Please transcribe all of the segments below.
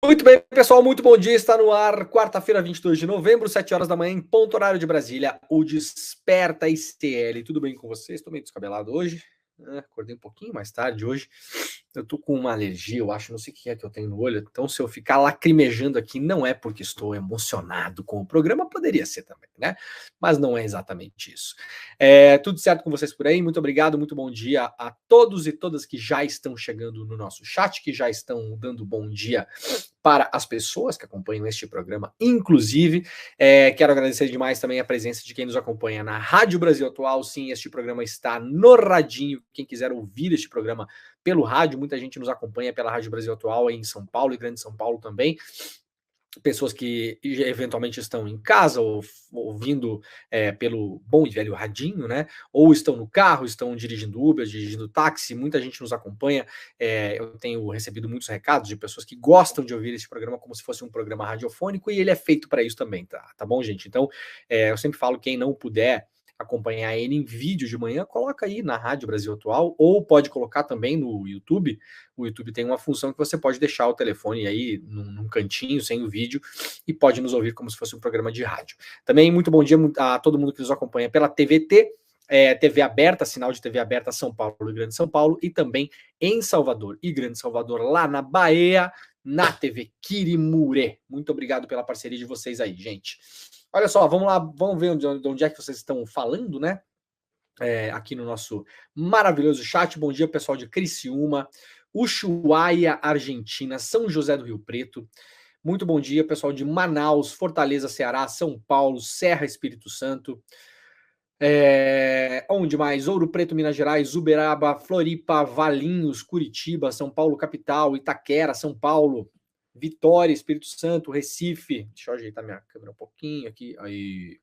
Muito bem, pessoal, muito bom dia. Está no ar, quarta-feira, 22 de novembro, 7 horas da manhã, em ponto horário de Brasília, o Desperta ICL. Tudo bem com vocês? Estou meio descabelado hoje, acordei um pouquinho mais tarde hoje. Eu tô com uma alergia, eu acho, não sei o que é que eu tenho no olho, então se eu ficar lacrimejando aqui, não é porque estou emocionado com o programa, poderia ser também, né? Mas não é exatamente isso. Tudo certo com vocês por aí? Muito obrigado, muito bom dia a todos e todas que já estão chegando no nosso chat, que já estão dando bom dia para as pessoas que acompanham este programa, inclusive. Quero agradecer demais também a presença de quem nos acompanha na Rádio Brasil Atual. Sim, este programa está no radinho. Quem quiser ouvir este programa pelo rádio, muita gente nos acompanha pela Rádio Brasil Atual em São Paulo e Grande São Paulo também. Pessoas que eventualmente estão em casa ou ouvindo pelo bom e velho radinho, né? Ou estão no carro, estão dirigindo Uber, dirigindo táxi, muita gente nos acompanha. Eu tenho recebido muitos recados de pessoas que gostam de ouvir esse programa como se fosse um programa radiofônico, e ele é feito para isso também, tá bom, gente? Então, eu sempre falo, quem não puder acompanhar ele em vídeo de manhã, coloca aí na Rádio Brasil Atual, ou pode colocar também no YouTube. O YouTube tem uma função que você pode deixar o telefone aí num cantinho, sem o vídeo, e pode nos ouvir como se fosse um programa de rádio. Também muito bom dia a todo mundo que nos acompanha pela TVT, TV aberta, sinal de TV aberta São Paulo e Grande São Paulo, e também em Salvador e Grande Salvador, lá na Bahia, na TV Quirimurê. Muito obrigado pela parceria de vocês aí, gente. Olha só, vamos lá, vamos ver de onde é que vocês estão falando, né? Aqui no nosso maravilhoso chat. Bom dia, pessoal de Criciúma, Ushuaia, Argentina, São José do Rio Preto. Muito bom dia, pessoal de Manaus, Fortaleza, Ceará, São Paulo, Serra, Espírito Santo. Onde mais? Ouro Preto, Minas Gerais, Uberaba, Floripa, Valinhos, Curitiba, São Paulo, capital, Itaquera, São Paulo, Vitória, Espírito Santo, Recife. Deixa eu ajeitar minha câmera um pouquinho aqui. Aí.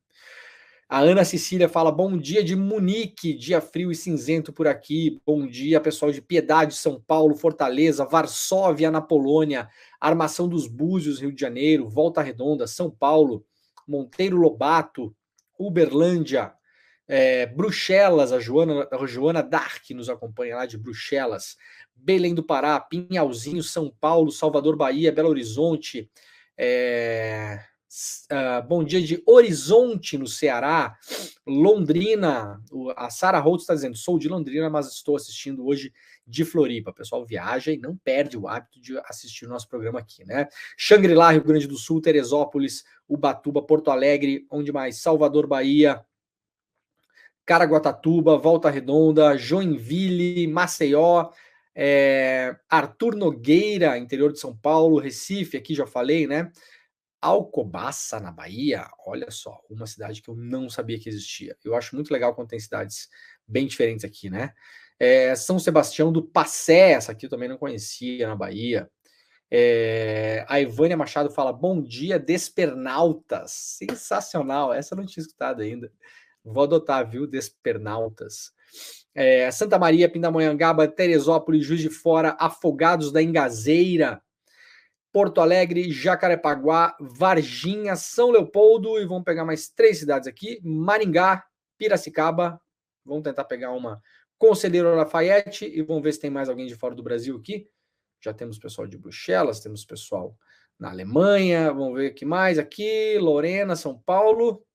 A Ana Cecília fala, bom dia de Munique, dia frio e cinzento por aqui. Bom dia, pessoal de Piedade, São Paulo, Fortaleza, Varsóvia, na Polônia, Armação dos Búzios, Rio de Janeiro, Volta Redonda, São Paulo, Monteiro Lobato, Uberlândia, Bruxelas, a Joana Dark nos acompanha lá de Bruxelas, Belém do Pará, Pinhalzinho, São Paulo, Salvador, Bahia, Belo Horizonte, bom dia de Horizonte, no Ceará, Londrina. A Sara Holtz está dizendo, sou de Londrina, mas estou assistindo hoje de Floripa. Pessoal, viaja e não perde o hábito de assistir o nosso programa aqui, né? Xangri-Lá, Rio Grande do Sul, Teresópolis, Ubatuba, Porto Alegre, onde mais? Salvador, Bahia, Caraguatatuba, Volta Redonda, Joinville, Maceió, Arthur Nogueira, interior de São Paulo, Recife, aqui já falei, né? Alcobaça, na Bahia, olha só, uma cidade que eu não sabia que existia. Eu acho muito legal quando tem cidades bem diferentes aqui, né? São Sebastião do Passé, essa aqui eu também não conhecia, na Bahia. A Ivânia Machado fala, bom dia, Despernautas. Sensacional, essa eu não tinha escutado ainda. Vou adotar, viu, Despernautas. Santa Maria, Pindamonhangaba, Teresópolis, Juiz de Fora, Afogados da Ingazeira, Porto Alegre, Jacarepaguá, Varginha, São Leopoldo, e vamos pegar mais 3 cidades aqui, Maringá, Piracicaba, vamos tentar pegar uma Conselheiro Lafayette, e vamos ver se tem mais alguém de fora do Brasil aqui. Já temos pessoal de Bruxelas, temos pessoal na Alemanha, vamos ver o que mais aqui, Lorena, São Paulo.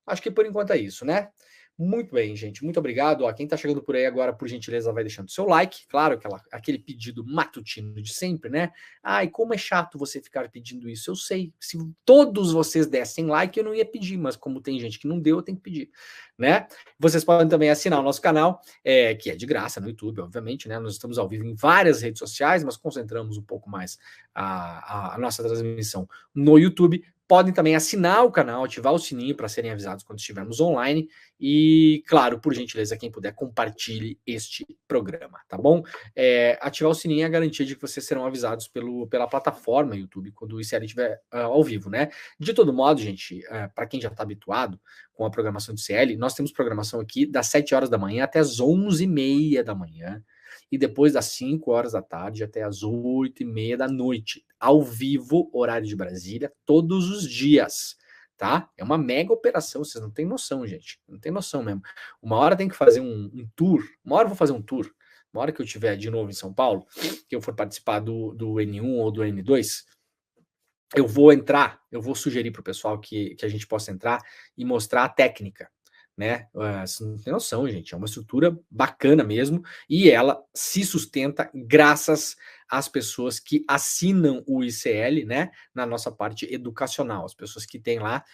Acho que por enquanto é isso, né? Muito bem, gente. Muito obrigado. Quem está chegando por aí agora, por gentileza, vai deixando seu like. Claro, aquele pedido matutino de sempre, né? Ai, como é chato você ficar pedindo isso. Eu sei. Se todos vocês dessem like, eu não ia pedir. Mas como tem gente que não deu, eu tenho que pedir, né? Vocês podem também assinar o nosso canal, que é de graça no YouTube, obviamente, né? Nós estamos ao vivo em várias redes sociais, mas concentramos um pouco mais a nossa transmissão no YouTube. Podem também assinar o canal, ativar o sininho para serem avisados quando estivermos online. E, claro, por gentileza, quem puder, compartilhe este programa, tá bom? Ativar o sininho é a garantia de que vocês serão avisados pela plataforma YouTube quando o ICL estiver ao vivo, né? De todo modo, gente, para quem já está habituado com a programação do ICL, nós temos programação aqui das 7 horas da manhã até as 11h30 da manhã. E depois das 5 horas da tarde até as 8h30 da noite, ao vivo, horário de Brasília, todos os dias, tá? É uma mega operação, vocês não têm noção, gente, não tem noção mesmo. Uma hora tem que fazer um tour, uma hora eu vou fazer um tour, uma hora que eu estiver de novo em São Paulo, que eu for participar do N1 ou do N2, eu vou sugerir para o pessoal que a gente possa entrar e mostrar a técnica, né? Você não tem noção, gente, é uma estrutura bacana mesmo, e ela se sustenta graças às pessoas que assinam o ICL, né, na nossa parte educacional, as pessoas que têm lá,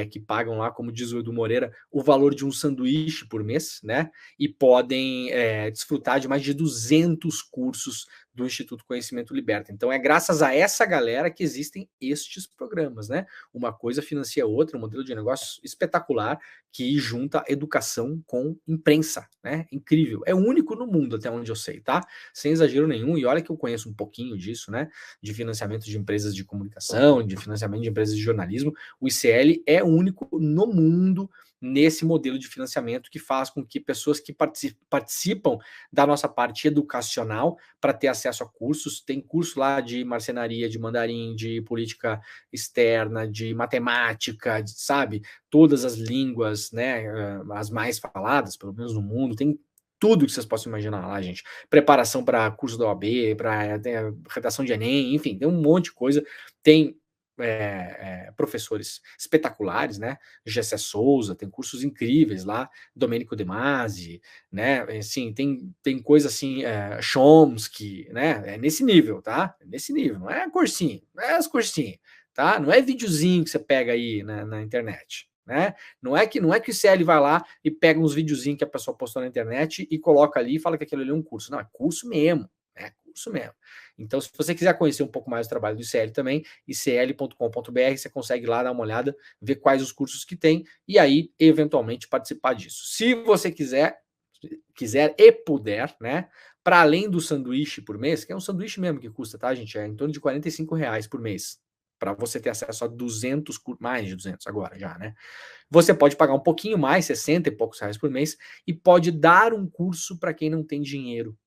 que pagam lá, como diz o Edu Moreira, o valor de um sanduíche por mês, né, e podem desfrutar de mais de 200 cursos do Instituto Conhecimento Liberta. Então é graças a essa galera que existem estes programas, né? Uma coisa financia a outra, um modelo de negócio espetacular que junta educação com imprensa, né? Incrível. É o único no mundo, até onde eu sei, tá? Sem exagero nenhum. E olha que eu conheço um pouquinho disso, né? De financiamento de empresas de comunicação, de financiamento de empresas de jornalismo. O ICL é o único no mundo nesse modelo de financiamento que faz com que pessoas que participam da nossa parte educacional para ter acesso a cursos. Tem curso lá de marcenaria, de mandarim, de política externa, de matemática, sabe? Todas as línguas, né? As mais faladas, pelo menos no mundo. Tem tudo que vocês possam imaginar lá, gente. Preparação para curso da OAB, para redação de Enem, enfim, tem um monte de coisa. Tem professores espetaculares, né? Gessé Souza, tem cursos incríveis lá, Domênico De Masi, né? Assim, tem coisa assim, Chomsky, né? É nesse nível, tá? É nesse nível, não é cursinho, não é as cursinhos, tá? Não é videozinho que você pega aí na internet, né? Não é que o CL vai lá e pega uns videozinhos que a pessoa postou na internet e coloca ali e fala que aquilo ali é um curso. Não, é curso mesmo, é curso mesmo. Então, se você quiser conhecer um pouco mais do trabalho do ICL também, icl.com.br, você consegue lá dar uma olhada, ver quais os cursos que tem e aí, eventualmente, participar disso. Se você quiser e puder, né, para além do sanduíche por mês, que é um sanduíche mesmo que custa, tá, gente? É em torno de R$ 45 por mês, para você ter acesso a 200, mais de 200 agora já, né? Você pode pagar um pouquinho mais, 60 e poucos reais por mês, e pode dar um curso para quem não tem dinheiro.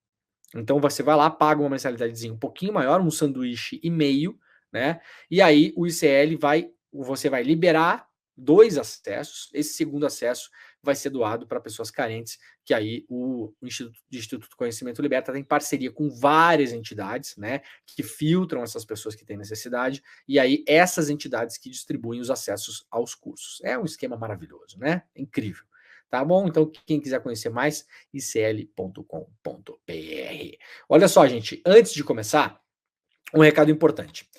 Então você vai lá, paga uma mensalidadezinha um pouquinho maior, um sanduíche e meio, né? E aí o ICL você vai liberar 2 acessos. Esse segundo acesso vai ser doado para pessoas carentes, que aí o Instituto do Conhecimento Liberta tem parceria com várias entidades, né? Que filtram essas pessoas que têm necessidade, e aí essas entidades que distribuem os acessos aos cursos. É um esquema maravilhoso, né? Incrível. Tá bom? Então, quem quiser conhecer mais, icl.com.br. Olha só, gente, antes de começar, um recado importante.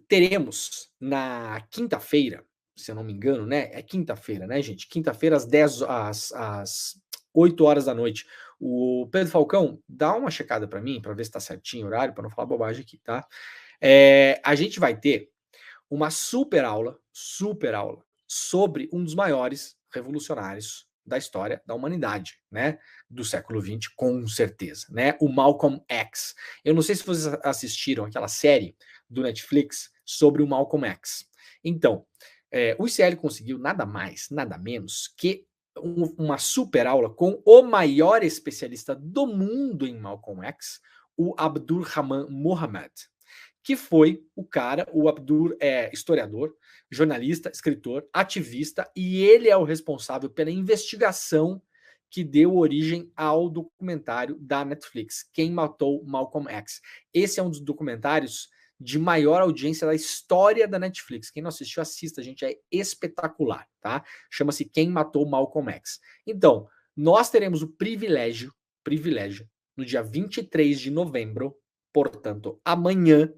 Teremos na quinta-feira, se eu não me engano, né? É quinta-feira, né, gente? Quinta-feira, às 8 horas da noite. O Pedro Falcão, dá uma checada para mim, para ver se está certinho o horário, para não falar bobagem aqui, tá? A gente vai ter uma super aula, sobre um dos maiores revolucionários da história da humanidade, né? Do século XX, com certeza, né? O Malcolm X. Eu não sei se vocês assistiram aquela série do Netflix sobre o Malcolm X. Então, o ICL conseguiu nada mais, nada menos que uma super aula com o maior especialista do mundo em Malcolm X, o Abdur Rahman Mohammed, que foi o Abdur é historiador, jornalista, escritor, ativista, e ele é o responsável pela investigação que deu origem ao documentário da Netflix, Quem Matou Malcolm X. Esse é um dos documentários de maior audiência da história da Netflix. Quem não assistiu, assista, gente, é espetacular, tá? Chama-se Quem Matou Malcolm X. Então, nós teremos o privilégio, no dia 23 de novembro, portanto, amanhã,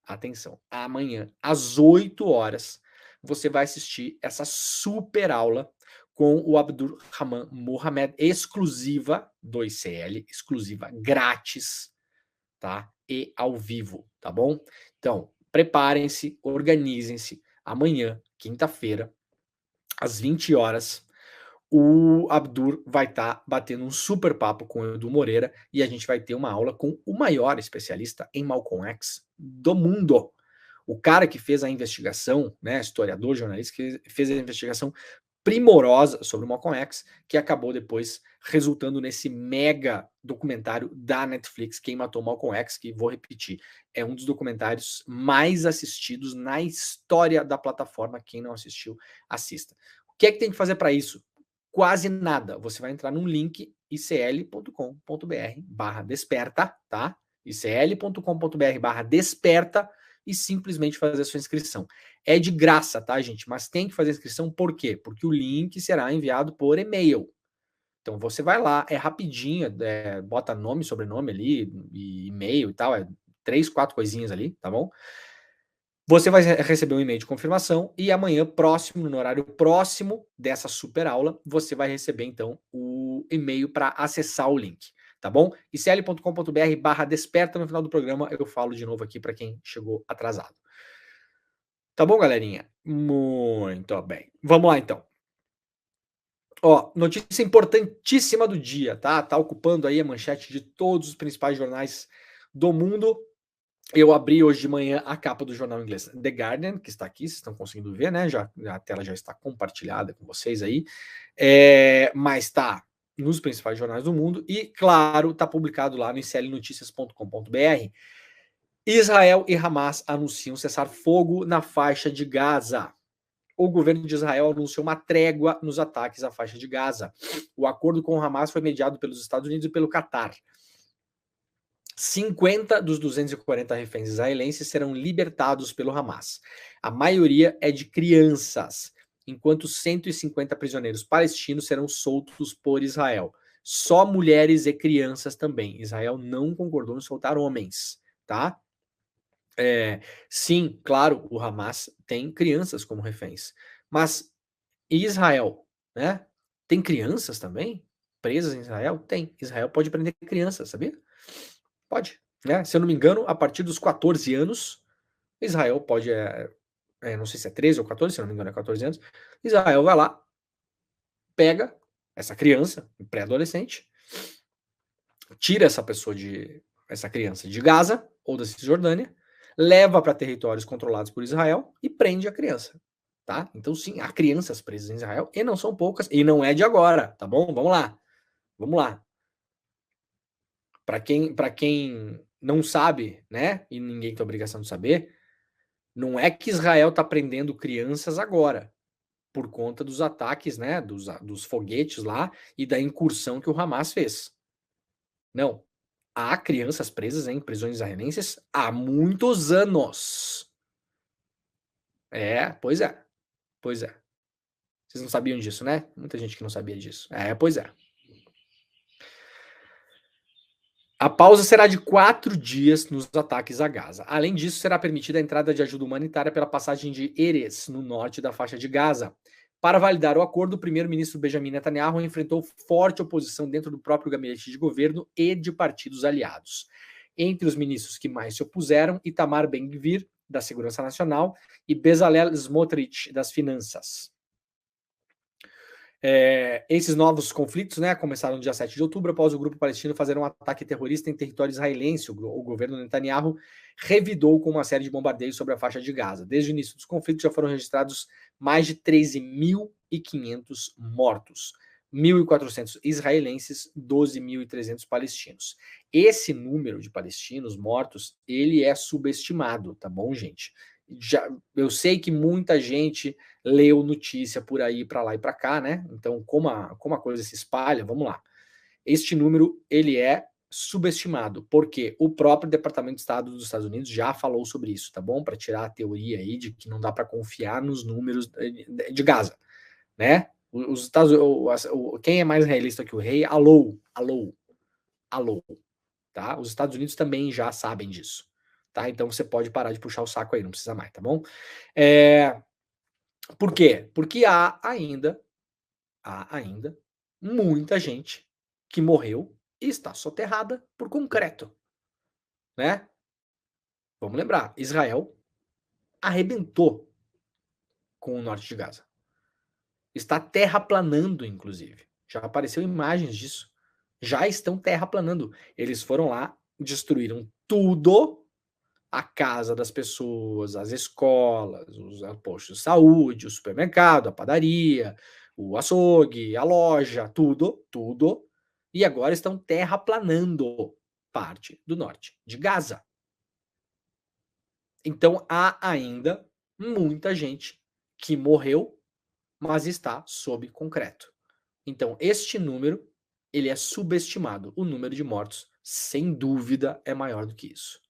atenção, amanhã, às 8 horas, você vai assistir essa super aula com o Abdur Rahman Mohammed, exclusiva do ICL, exclusiva, grátis, tá? E ao vivo, tá bom? Então, preparem-se, organizem-se. Amanhã, quinta-feira, às 20 horas, o Abdur vai estar batendo um super papo com o Edu Moreira e a gente vai ter uma aula com o maior especialista em Malcolm X do mundo. O cara que fez a investigação, né, historiador, jornalista, que fez a investigação primorosa sobre o Malcolm X, que acabou depois resultando nesse mega documentário da Netflix, Quem Matou Malcolm X, que, vou repetir, é um dos documentários mais assistidos na história da plataforma. Quem não assistiu, assista. O que é que tem que fazer para isso? Quase nada. Você vai entrar num link icl.com.br/desperta, tá? icl.com.br/desperta e simplesmente fazer a sua inscrição. É de graça, tá, gente? Mas tem que fazer a inscrição por quê? Porque o link será enviado por e-mail. Então você vai lá, é rapidinho, bota nome, sobrenome ali, e e-mail e tal, 3, 4 coisinhas ali, tá bom? Você vai receber um e-mail de confirmação e amanhã, próximo, no horário próximo dessa super aula, você vai receber então o e-mail para acessar o link, tá bom? icl.com.br/desperta. No final do programa eu falo de novo aqui para quem chegou atrasado. Tá bom, galerinha? Muito bem. Vamos lá então. Ó, notícia importantíssima do dia, tá? Tá ocupando aí a manchete de todos os principais jornais do mundo. Eu abri hoje de manhã a capa do jornal inglês The Guardian, que está aqui, vocês estão conseguindo ver, né? Já, a tela já está compartilhada com vocês aí. Mas tá nos principais jornais do mundo e, claro, está publicado lá no iclnoticias.com.br. Israel e Hamas anunciam cessar fogo na faixa de Gaza. O governo de Israel anunciou uma trégua nos ataques à faixa de Gaza. O acordo com o Hamas foi mediado pelos Estados Unidos e pelo Catar. 50 dos 240 reféns israelenses serão libertados pelo Hamas. A maioria é de crianças, enquanto 150 prisioneiros palestinos serão soltos por Israel. Só mulheres e crianças também. Israel não concordou em soltar homens, tá? Sim, claro, o Hamas tem crianças como reféns, mas Israel, né? Tem crianças também presas em Israel? Tem. Israel pode prender crianças, sabia? Pode, né? Se eu não me engano, a partir dos 14 anos, Israel pode, não sei se é 13 ou 14, se eu não me engano é 14 anos, Israel vai lá, pega essa criança, pré-adolescente, tira essa criança de Gaza ou da Cisjordânia, leva para territórios controlados por Israel e prende a criança, tá? Então sim, há crianças presas em Israel e não são poucas e não é de agora, tá bom? Vamos lá. Vamos lá. Para quem não sabe, né, e ninguém tem obrigação de saber, não é que Israel está prendendo crianças agora, por conta dos ataques, né, dos foguetes lá e da incursão que o Hamas fez. Não. Há crianças presas em prisões israelenses há muitos anos. Pois é. Pois é. Vocês não sabiam disso, né? Muita gente que não sabia disso. Pois é. A pausa será de 4 dias nos ataques a Gaza. Além disso, será permitida a entrada de ajuda humanitária pela passagem de Erez, no norte da faixa de Gaza. Para validar o acordo, o primeiro-ministro Benjamin Netanyahu enfrentou forte oposição dentro do próprio gabinete de governo e de partidos aliados. Entre os ministros que mais se opuseram, Itamar Ben-Gvir, da Segurança Nacional, e Bezalel Smotrich, das Finanças. Esses novos conflitos, né, começaram no dia 7 de outubro, após o grupo palestino fazer um ataque terrorista em território israelense. O governo Netanyahu revidou com uma série de bombardeios sobre a faixa de Gaza. Desde o início dos conflitos já foram registrados mais de 13.500 mortos, 1.400 israelenses, 12.300 palestinos. Esse número de palestinos mortos, ele é subestimado, tá bom, gente? Eu sei que muita gente leu notícia por aí, para lá e para cá, né? Então, como a coisa se espalha, vamos lá. Este número, ele é subestimado, porque o próprio Departamento de Estado dos Estados Unidos já falou sobre isso, tá bom? Para tirar a teoria aí de que não dá para confiar nos números de Gaza, né? Os Estados, quem é mais realista que o rei? Alô, tá? Os Estados Unidos também já sabem disso, tá? Então você pode parar de puxar o saco aí, não precisa mais, tá bom? Por quê? Porque há ainda muita gente que morreu e está soterrada por concreto, né? Vamos lembrar, Israel arrebentou com o norte de Gaza. Está terraplanando, inclusive. Já apareceu imagens disso. Já estão terraplanando. Eles foram lá, destruíram tudo, a casa das pessoas, as escolas, os postos de saúde, o supermercado, a padaria, o açougue, a loja, tudo. E agora estão terraplanando parte do norte de Gaza. Então há ainda muita gente que morreu, mas está sob concreto. Então este número, ele é subestimado. O número de mortos, sem dúvida, é maior do que isso.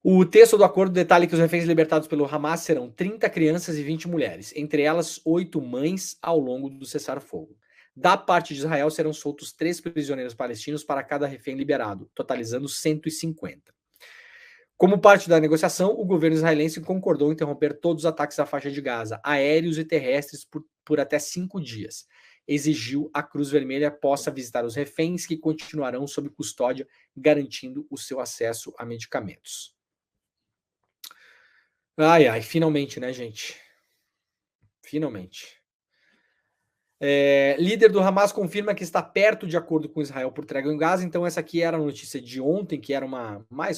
O texto do acordo detalha que os reféns libertados pelo Hamas serão 30 crianças e 20 mulheres, entre elas 8 mães ao longo do cessar-fogo. Da parte de Israel serão soltos 3 prisioneiros palestinos para cada refém liberado, totalizando 150. Como parte da negociação, o governo israelense concordou em interromper todos os ataques à faixa de Gaza, aéreos e terrestres, por até 5 dias. Exigiu a Cruz Vermelha possa visitar os reféns, que continuarão sob custódia, garantindo o seu acesso a medicamentos. Ai, ai, finalmente, né, gente? Finalmente. Líder do Hamas confirma que está perto de acordo com Israel por trégua em Gaza. Então, essa aqui era a notícia de ontem, que era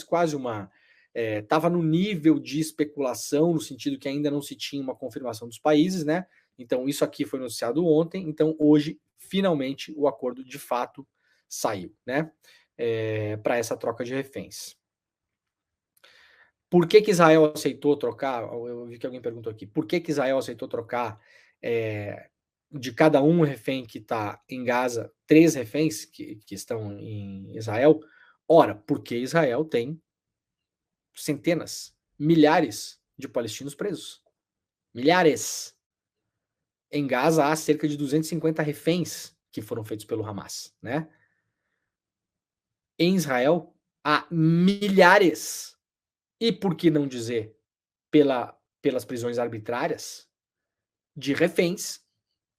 quase uma. Estava no nível de especulação, no sentido que ainda não se tinha uma confirmação dos países, né? Então, isso aqui foi noticiado ontem. Então, hoje, finalmente, o acordo de fato saiu, né? Para essa troca de reféns. Por que Israel aceitou trocar? Eu vi que alguém perguntou aqui. Por que Israel aceitou trocar de cada um refém que está em Gaza, 3 reféns que estão em Israel? Ora, porque Israel tem centenas, milhares de palestinos presos. Milhares. Em Gaza há cerca de 250 reféns que foram feitos pelo Hamas, né? Em Israel há milhares. E por que não dizer pelas prisões arbitrárias de reféns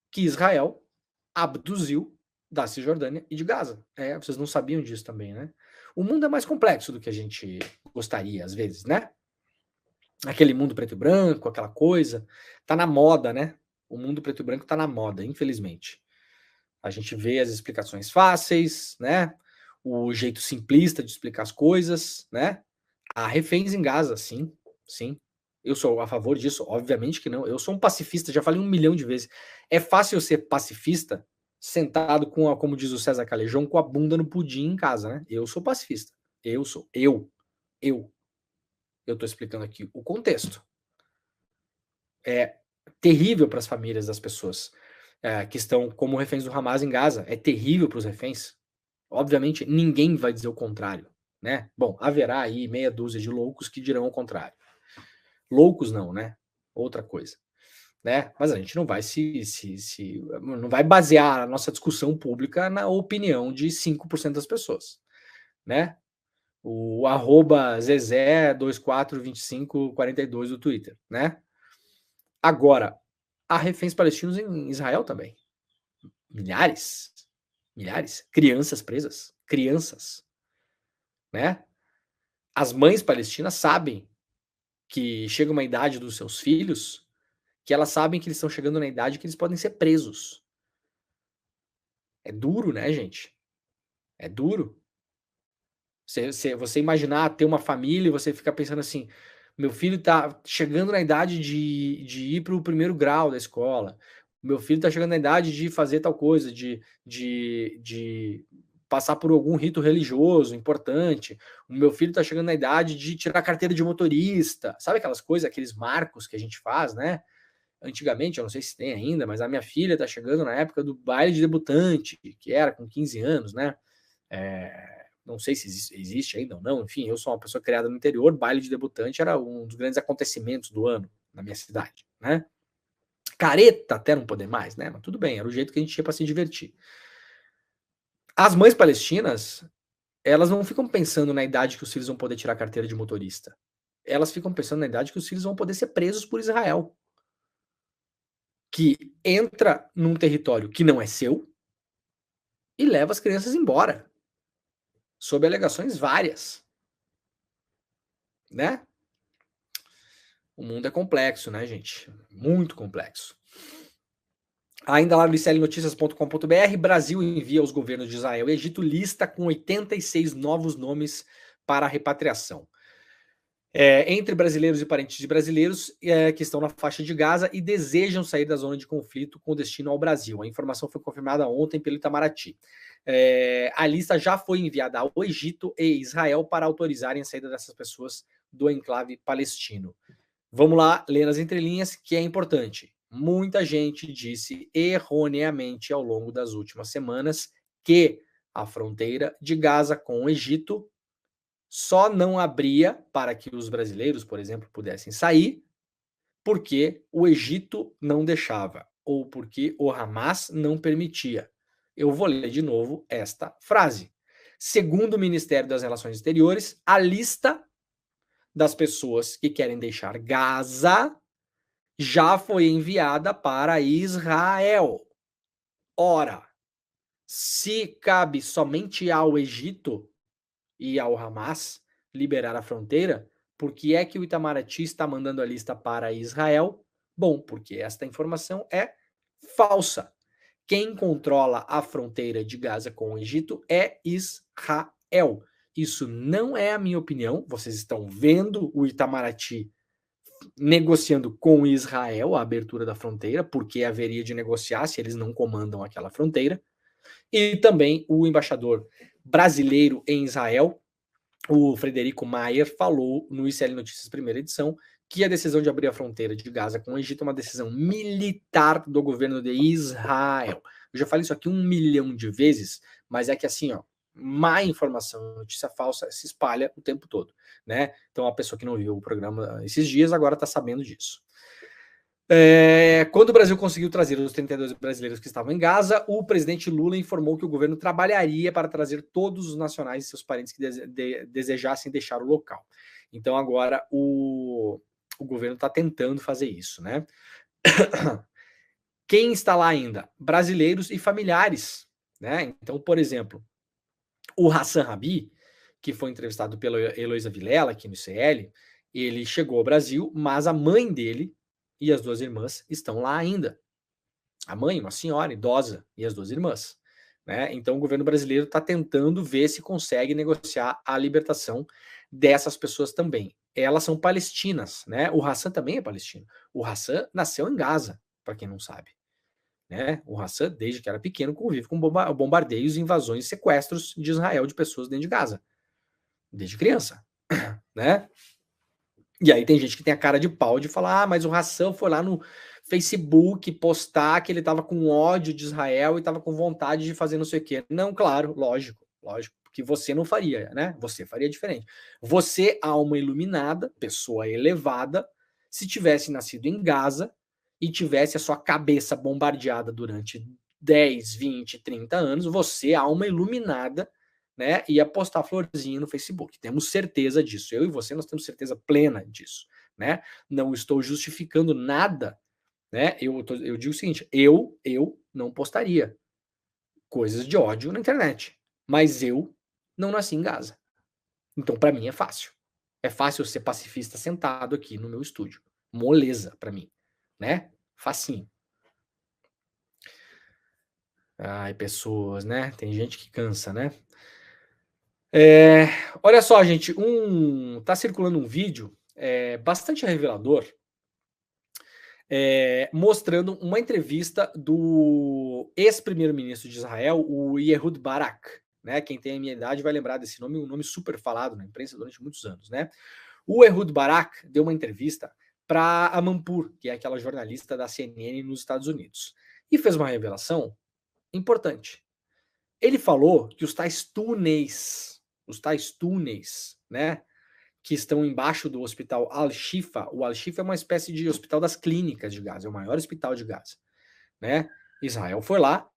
que Israel abduziu da Cisjordânia e de Gaza. Vocês não sabiam disso também, né? O mundo é mais complexo do que a gente gostaria, às vezes, né? Aquele mundo preto e branco, aquela coisa, tá na moda, né? O mundo preto e branco tá na moda, infelizmente. A gente vê as explicações fáceis, né? O jeito simplista de explicar as coisas, né? Há reféns em Gaza, sim, sim. Eu sou a favor disso? Obviamente que não. Eu sou um pacifista, já falei 1 milhão de vezes. É fácil ser pacifista sentado como diz o César Calejão, com a bunda no pudim em casa, né? Eu sou pacifista. Eu sou. Eu tô explicando aqui o contexto. É terrível para as famílias das pessoas que estão como reféns do Hamas em Gaza. É terrível para os reféns. Obviamente, ninguém vai dizer o contrário, né? Bom, haverá aí meia dúzia de loucos que dirão o contrário. Loucos não, né? Outra coisa, né? Mas a gente não vai não vai basear a nossa discussão pública na opinião de 5% das pessoas, né? O @Zezé242542 do Twitter, né? Agora, há reféns palestinos em Israel também. Milhares, crianças presas, né? As mães palestinas sabem que chega uma idade dos seus filhos que elas sabem que eles estão chegando na idade que eles podem ser presos. É duro, né, gente? É duro. Você imaginar ter uma família e você ficar pensando assim: meu filho tá chegando na idade de ir para o primeiro grau da escola, meu filho tá chegando na idade de fazer tal coisa, de passar por algum rito religioso importante, o meu filho tá chegando na idade de tirar a carteira de motorista, sabe aquelas coisas, aqueles marcos que a gente faz, né? Antigamente, eu não sei se tem ainda, mas a minha filha tá chegando na época do baile de debutante, que era com 15 anos, né? Não sei se existe ainda ou não, enfim, eu sou uma pessoa criada no interior, baile de debutante era um dos grandes acontecimentos do ano na minha cidade, né? Careta até não poder mais, né? Mas tudo bem, era o jeito que a gente tinha para se divertir. As mães palestinas, elas não ficam pensando na idade que os filhos vão poder tirar a carteira de motorista. Elas ficam pensando na idade que os filhos vão poder ser presos por Israel, que entra num território que não é seu e leva as crianças embora, sob alegações várias, né? O mundo é complexo, né, gente? Muito complexo. Ainda lá no iclnoticias.com.br, Brasil envia aos governos de Israel e Egito lista com 86 novos nomes para a repatriação. Entre brasileiros e parentes de brasileiros que estão na faixa de Gaza e desejam sair da zona de conflito com destino ao Brasil. A informação foi confirmada ontem pelo Itamaraty. A lista já foi enviada ao Egito e Israel para autorizarem a saída dessas pessoas do enclave palestino. Vamos lá, ler nas entrelinhas, que é importante. Muita gente disse erroneamente ao longo das últimas semanas que a fronteira de Gaza com o Egito só não abria para que os brasileiros, por exemplo, pudessem sair, porque o Egito não deixava, ou porque o Hamas não permitia. Eu vou ler de novo esta frase. Segundo o Ministério das Relações Exteriores, a lista das pessoas que querem deixar Gaza já foi enviada para Israel. Ora, se cabe somente ao Egito e ao Hamas liberar a fronteira, por que é que o Itamaraty está mandando a lista para Israel? Bom, porque esta informação é falsa. Quem controla a fronteira de Gaza com o Egito é Israel. Isso não é a minha opinião. Vocês estão vendo o Itamaraty negociando com Israel a abertura da fronteira, porque haveria de negociar se eles não comandam aquela fronteira. E também o embaixador brasileiro em Israel, o Frederico Maier, falou no ICL Notícias primeira edição que a decisão de abrir a fronteira de Gaza com o Egito é uma decisão militar do governo de Israel. Eu já falei isso aqui 1 milhão de vezes, mas é que assim, ó, má informação, notícia falsa se espalha o tempo todo, né? Então a pessoa que não viu o programa esses dias agora está sabendo disso. Quando o Brasil conseguiu trazer os 32 brasileiros que estavam em Gaza, o presidente Lula informou que o governo trabalharia para trazer todos os nacionais e seus parentes que desejassem deixar o local. Então agora o governo está tentando fazer isso, né? Quem está lá ainda? Brasileiros e familiares, né? Então, por exemplo, o Hassan Rabi, que foi entrevistado pela Heloísa Vilela aqui no ICL, ele chegou ao Brasil, mas a mãe dele e as 2 irmãs estão lá ainda. A mãe, uma senhora idosa, e as 2 irmãs. Né? Então o governo brasileiro está tentando ver se consegue negociar a libertação dessas pessoas também. Elas são palestinas, né? O Hassan também é palestino. O Hassan nasceu em Gaza, para quem não sabe. Né? O Hassan, desde que era pequeno, convive com bombardeios, invasões e sequestros de Israel de pessoas dentro de Gaza. Desde criança. Né? E aí tem gente que tem a cara de pau de falar, mas o Hassan foi lá no Facebook postar que ele estava com ódio de Israel e estava com vontade de fazer não sei o quê. Não, claro, lógico, que você não faria, né? Você faria diferente. Você, alma iluminada, pessoa elevada, se tivesse nascido em Gaza e tivesse a sua cabeça bombardeada durante 10, 20, 30 anos, você, alma iluminada, né, ia postar florzinha no Facebook. Temos certeza disso. Eu e você, nós temos certeza plena disso, né? Não estou justificando nada, né? Eu digo o seguinte, eu não postaria coisas de ódio na internet, mas eu não nasci em Gaza. Então, para mim é fácil. É fácil ser pacifista sentado aqui no meu estúdio. Moleza para mim, né? Facinho. Ai, pessoas, né? Tem gente que cansa, né? Olha só, gente, tá circulando um vídeo bastante revelador, mostrando uma entrevista do ex-primeiro-ministro de Israel, o Ehud Barak, né? Quem tem a minha idade vai lembrar desse nome, um nome super falado na imprensa durante muitos anos, né? O Ehud Barak deu uma entrevista para a Manpur, que é aquela jornalista da CNN nos Estados Unidos, e fez uma revelação importante. Ele falou que os tais túneis, né, que estão embaixo do hospital Al-Shifa. O Al-Shifa é uma espécie de hospital das clínicas de Gaza, é o maior hospital de Gaza, né? Israel foi lá,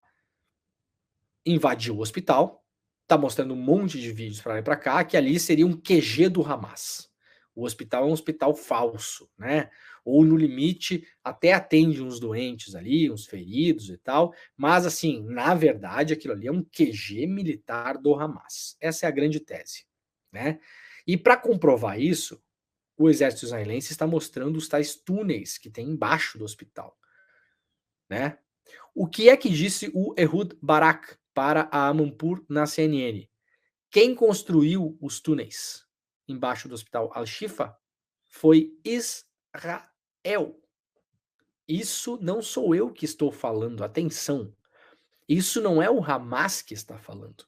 invadiu o hospital, tá mostrando um monte de vídeos para lá e para cá, que ali seria um QG do Hamas. O hospital é um hospital falso, né? Ou no limite até atende uns doentes ali, uns feridos e tal, mas assim, na verdade, aquilo ali é um QG militar do Hamas. Essa é a grande tese, né? E para comprovar isso, o exército israelense está mostrando os tais túneis que tem embaixo do hospital, né? O que é que disse o Ehud Barak para a Amanpour na CNN? Quem construiu os túneis embaixo do hospital Al-Shifa foi Israel. Isso não sou eu que estou falando, atenção. Isso não é o Hamas que está falando.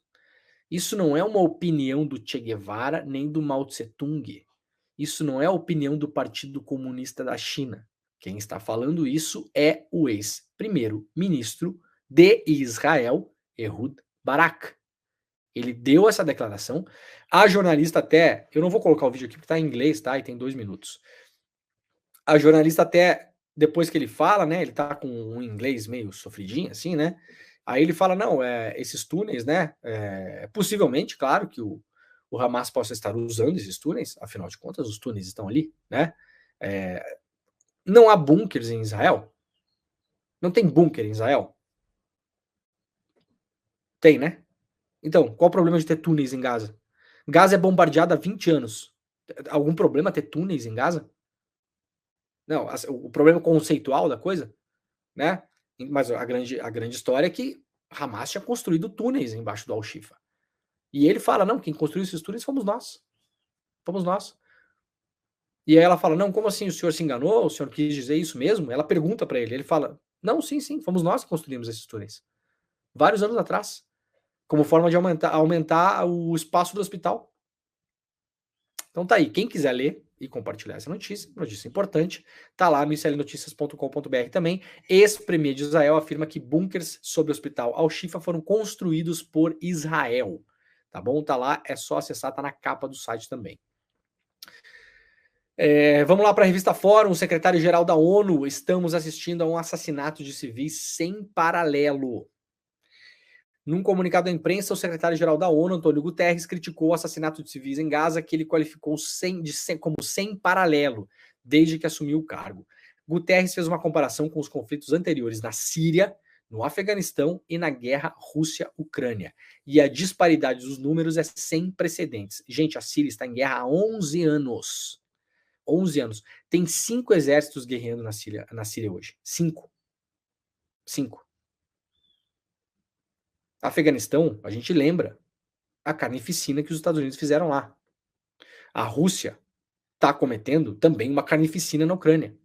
Isso não é uma opinião do Che Guevara nem do Mao Tse-tung. Isso não é a opinião do Partido Comunista da China. Quem está falando isso é o ex-primeiro-ministro de Israel, Ehud Barak. Ele deu essa declaração. A jornalista até, eu não vou colocar o vídeo aqui porque está em inglês, tá? E tem 2 minutos. A jornalista até, depois que ele fala, né? Ele tá com um inglês meio sofridinho, assim, né? Aí ele fala, não, esses túneis, né? Possivelmente, claro, que o Hamas possa estar usando esses túneis, afinal de contas, os túneis estão ali, né? Não há bunkers em Israel? Não tem bunker em Israel? Tem, né? Então, qual o problema de ter túneis em Gaza? Gaza é bombardeada há 20 anos. Algum problema ter túneis em Gaza? Não, o problema conceitual da coisa, né? Mas a grande história é que Hamas tinha construído túneis embaixo do Al-Shifa. E ele fala, não, quem construiu esses túneis fomos nós. Fomos nós. E aí ela fala, não, como assim o senhor se enganou? O senhor quis dizer isso mesmo? Ela pergunta para ele. Ele fala, não, sim, fomos nós que construímos esses túneis. Vários anos atrás. Como forma de aumentar o espaço do hospital. Então tá aí, quem quiser ler e compartilhar essa notícia importante, tá lá no iclnoticias.com.br também. Ex-premier de Israel afirma que bunkers sobre o hospital Al-Shifa foram construídos por Israel. Tá bom? Tá lá, é só acessar, tá na capa do site também. Vamos lá para a revista Fórum, secretário-geral da ONU. Estamos assistindo a um assassinato de civis sem paralelo. Num comunicado à imprensa, o secretário-geral da ONU, Antônio Guterres, criticou o assassinato de civis em Gaza, que ele qualificou como sem paralelo, desde que assumiu o cargo. Guterres fez uma comparação com os conflitos anteriores na Síria, no Afeganistão e na guerra Rússia-Ucrânia. E a disparidade dos números é sem precedentes. Gente, a Síria está em guerra há 11 anos. 11 anos. Tem 5 exércitos guerreando na Síria hoje. 5. 5. Afeganistão, a gente lembra a carnificina que os Estados Unidos fizeram lá. A Rússia está cometendo também uma carnificina na Ucrânia,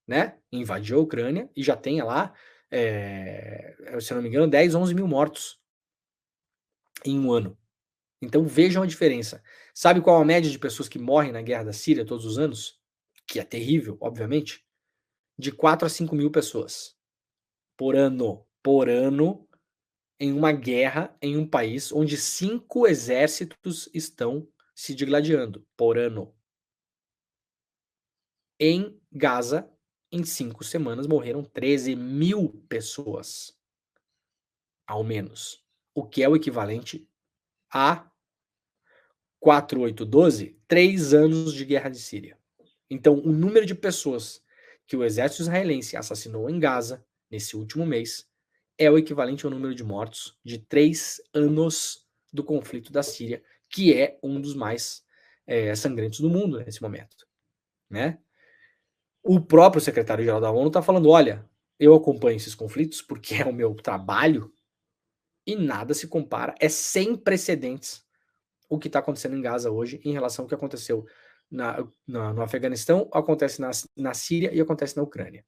né? Invadiu a Ucrânia e já tem lá, se eu não me engano, 10, 11 mil mortos em um ano. Então vejam a diferença. Sabe qual a média de pessoas que morrem na guerra da Síria todos os anos? Que é terrível, obviamente. De 4 a 5 mil pessoas por ano. Por ano, em uma guerra em um país onde 5 exércitos estão se digladiando por ano. Em Gaza, em 5 semanas, morreram 13 mil pessoas, ao menos. O que é o equivalente a 4, 8, 12, 3 anos de guerra de Síria. Então, o número de pessoas que o exército israelense assassinou em Gaza, nesse último mês, é o equivalente ao número de mortos de 3 anos do conflito da Síria, que é um dos mais sangrentos do mundo nesse momento, né? O próprio secretário-geral da ONU está falando, olha, eu acompanho esses conflitos porque é o meu trabalho e nada se compara, é sem precedentes o que está acontecendo em Gaza hoje em relação ao que aconteceu no Afeganistão, acontece na Síria e acontece na Ucrânia.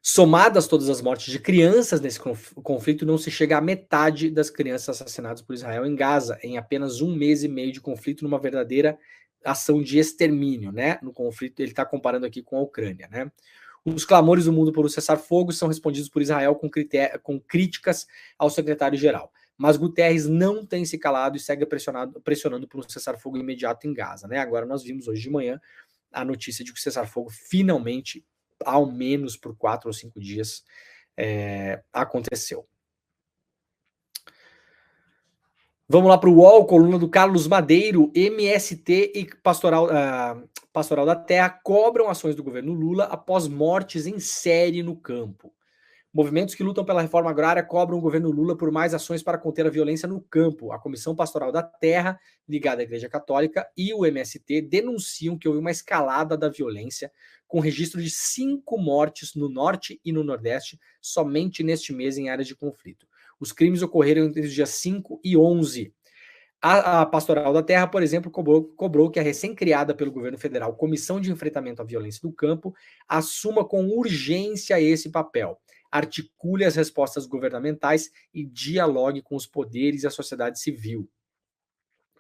Somadas todas as mortes de crianças nesse conflito, não se chega à metade das crianças assassinadas por Israel em Gaza, em apenas 1 mês e meio de conflito, numa verdadeira ação de extermínio, né? No conflito, ele está comparando aqui com a Ucrânia, né? Os clamores do mundo por um cessar-fogo são respondidos por Israel com críticas ao secretário-geral. Mas Guterres não tem se calado e segue pressionando por um cessar-fogo imediato em Gaza, né? Agora nós vimos hoje de manhã a notícia de que o cessar-fogo finalmente, ao menos por 4 ou 5 dias, aconteceu. Vamos lá para o UOL, coluna do Carlos Madeiro. MST e Pastoral da Terra cobram ações do governo Lula após mortes em série no campo. Movimentos que lutam pela reforma agrária cobram o governo Lula por mais ações para conter a violência no campo. A Comissão Pastoral da Terra, ligada à Igreja Católica, e o MST denunciam que houve uma escalada da violência, com registro de 5 mortes no Norte e no Nordeste somente neste mês em áreas de conflito. Os crimes ocorreram entre os dias 5 e 11. A Pastoral da Terra, por exemplo, cobrou que a recém-criada pelo governo federal Comissão de Enfrentamento à Violência do Campo assuma com urgência esse papel, articule as respostas governamentais e dialogue com os poderes e a sociedade civil.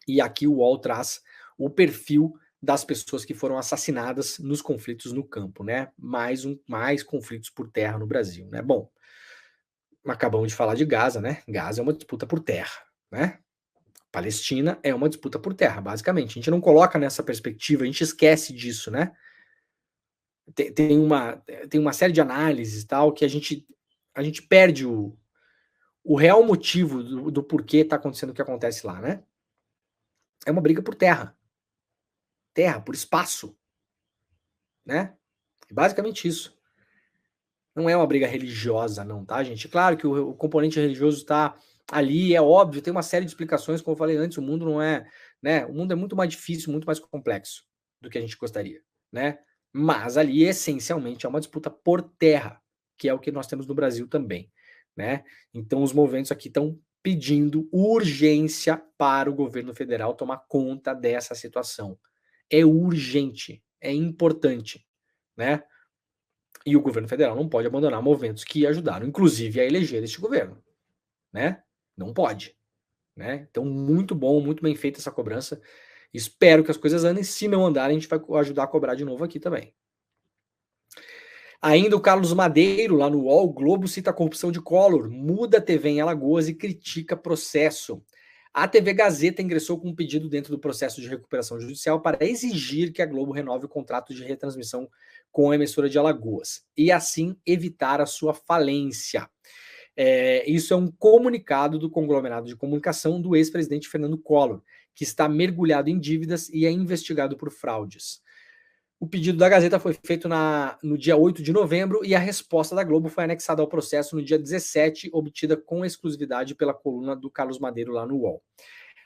E aqui o UOL traz o perfil das pessoas que foram assassinadas nos conflitos no campo, né? Mais conflitos por terra no Brasil, né? Bom, acabamos de falar de Gaza, né? Gaza é uma disputa por terra, né? Palestina é uma disputa por terra, basicamente. A gente não coloca nessa perspectiva, a gente esquece disso, né? Tem uma série de análises tal que a gente perde o real motivo do porquê está acontecendo o que acontece lá, né? É uma briga por terra. Terra, por espaço, né? É basicamente isso. Não é uma briga religiosa, não, tá, gente? Claro que o componente religioso está ali, é óbvio, tem uma série de explicações, como eu falei antes, o mundo não é, né? O mundo é muito mais difícil, muito mais complexo do que a gente gostaria, né? Mas ali, essencialmente, é uma disputa por terra, que é o que nós temos no Brasil também, né? Então, os movimentos aqui estão pedindo urgência para o governo federal tomar conta dessa situação. É urgente, é importante, né? E o governo federal não pode abandonar movimentos que ajudaram, inclusive, a eleger este governo, né? Não pode, né? Então, muito bom, muito bem feita essa cobrança. Espero que as coisas andem. Se não andarem, a gente vai ajudar a cobrar de novo aqui também. Ainda o Carlos Madeiro, lá no UOL, Globo cita a corrupção de Collor, muda a TV em Alagoas e critica processo. A TV Gazeta ingressou com um pedido dentro do processo de recuperação judicial para exigir que a Globo renove o contrato de retransmissão com a emissora de Alagoas e assim evitar a sua falência. Isso é um comunicado do conglomerado de comunicação do ex-presidente Fernando Collor, que está mergulhado em dívidas e é investigado por fraudes. O pedido da Gazeta foi feito no dia 8 de novembro e a resposta da Globo foi anexada ao processo no dia 17, obtida com exclusividade pela coluna do Carlos Madeiro lá no UOL.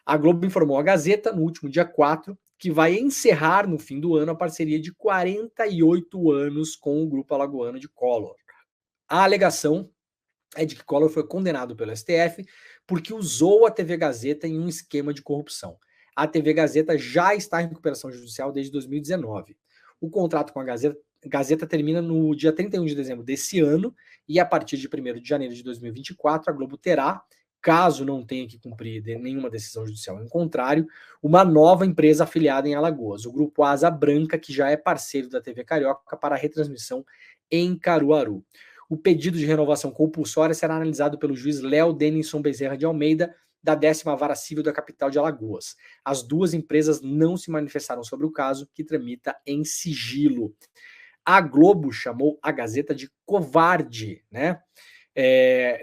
A Globo informou a Gazeta, no último dia 4, que vai encerrar no fim do ano a parceria de 48 anos com o grupo alagoano de Collor. A alegação é de que Collor foi condenado pelo STF porque usou a TV Gazeta em um esquema de corrupção. A TV Gazeta já está em recuperação judicial desde 2019. O contrato com a Gazeta termina no dia 31 de dezembro desse ano e a partir de 1º de janeiro de 2024 a Globo terá, caso não tenha que cumprir nenhuma decisão judicial em contrário, uma nova empresa afiliada em Alagoas, o Grupo Asa Branca, que já é parceiro da TV Carioca para a retransmissão em Caruaru. O pedido de renovação compulsória será analisado pelo juiz Léo Denison Bezerra de Almeida, da 10ª Vara Civil da capital de Alagoas. As duas empresas não se manifestaram sobre o caso, que tramita em sigilo. A Globo chamou a Gazeta de covarde, né?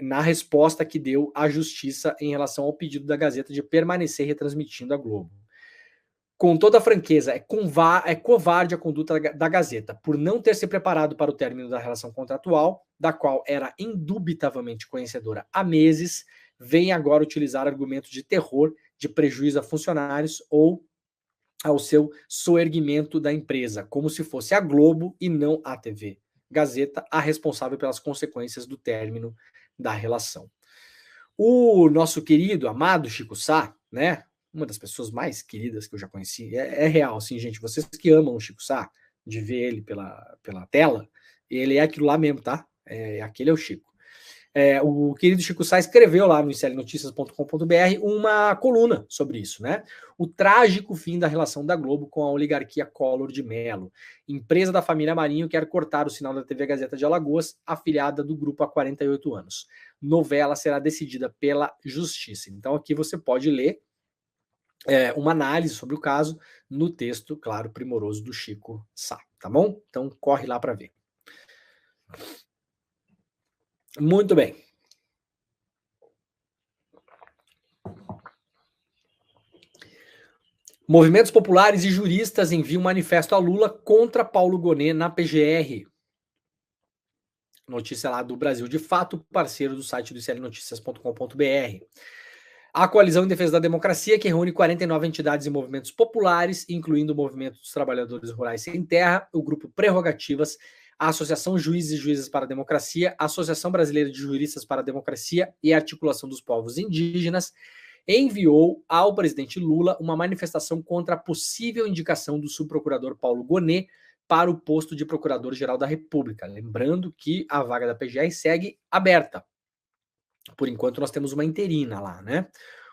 Na resposta que deu à justiça em relação ao pedido da Gazeta de permanecer retransmitindo a Globo. Com toda a franqueza, é covarde a conduta da Gazeta, por não ter se preparado para o término da relação contratual, da qual era indubitavelmente conhecedora há meses, vem agora utilizar argumentos de terror, de prejuízo a funcionários ou ao seu soerguimento da empresa, como se fosse a Globo e não a TV Gazeta a responsável pelas consequências do término da relação. O nosso querido, amado Chico Sá, né? Uma das pessoas mais queridas que eu já conheci, é real, assim, gente, vocês que amam o Chico Sá, de ver ele pela tela, ele é aquilo lá mesmo, tá? Aquele é o Chico. O querido Chico Sá escreveu lá no iclnoticias.com.br uma coluna sobre isso, né? O trágico fim da relação da Globo com a oligarquia Collor de Mello. Empresa da família Marinho quer cortar o sinal da TV Gazeta de Alagoas, afiliada do grupo há 48 anos. Novela será decidida pela justiça. Então aqui você pode ler uma análise sobre o caso no texto, claro, primoroso do Chico Sá, tá bom? Então corre lá para ver. Muito bem. Movimentos populares e juristas enviam manifesto a Lula contra Paulo Gonet na PGR. Notícia lá do Brasil de Fato, parceiro do site do iclnoticias.com.br. A Coalizão em Defesa da Democracia, que reúne 49 entidades e movimentos populares, incluindo o Movimento dos Trabalhadores Rurais Sem Terra, o Grupo Prerrogativas, a Associação Juízes e Juízas para a Democracia, a Associação Brasileira de Juristas para a Democracia e a Articulação dos Povos Indígenas, enviou ao presidente Lula uma manifestação contra a possível indicação do subprocurador Paulo Gonet para o posto de Procurador-Geral da República. Lembrando que a vaga da PGR segue aberta. Por enquanto, nós temos uma interina lá, né?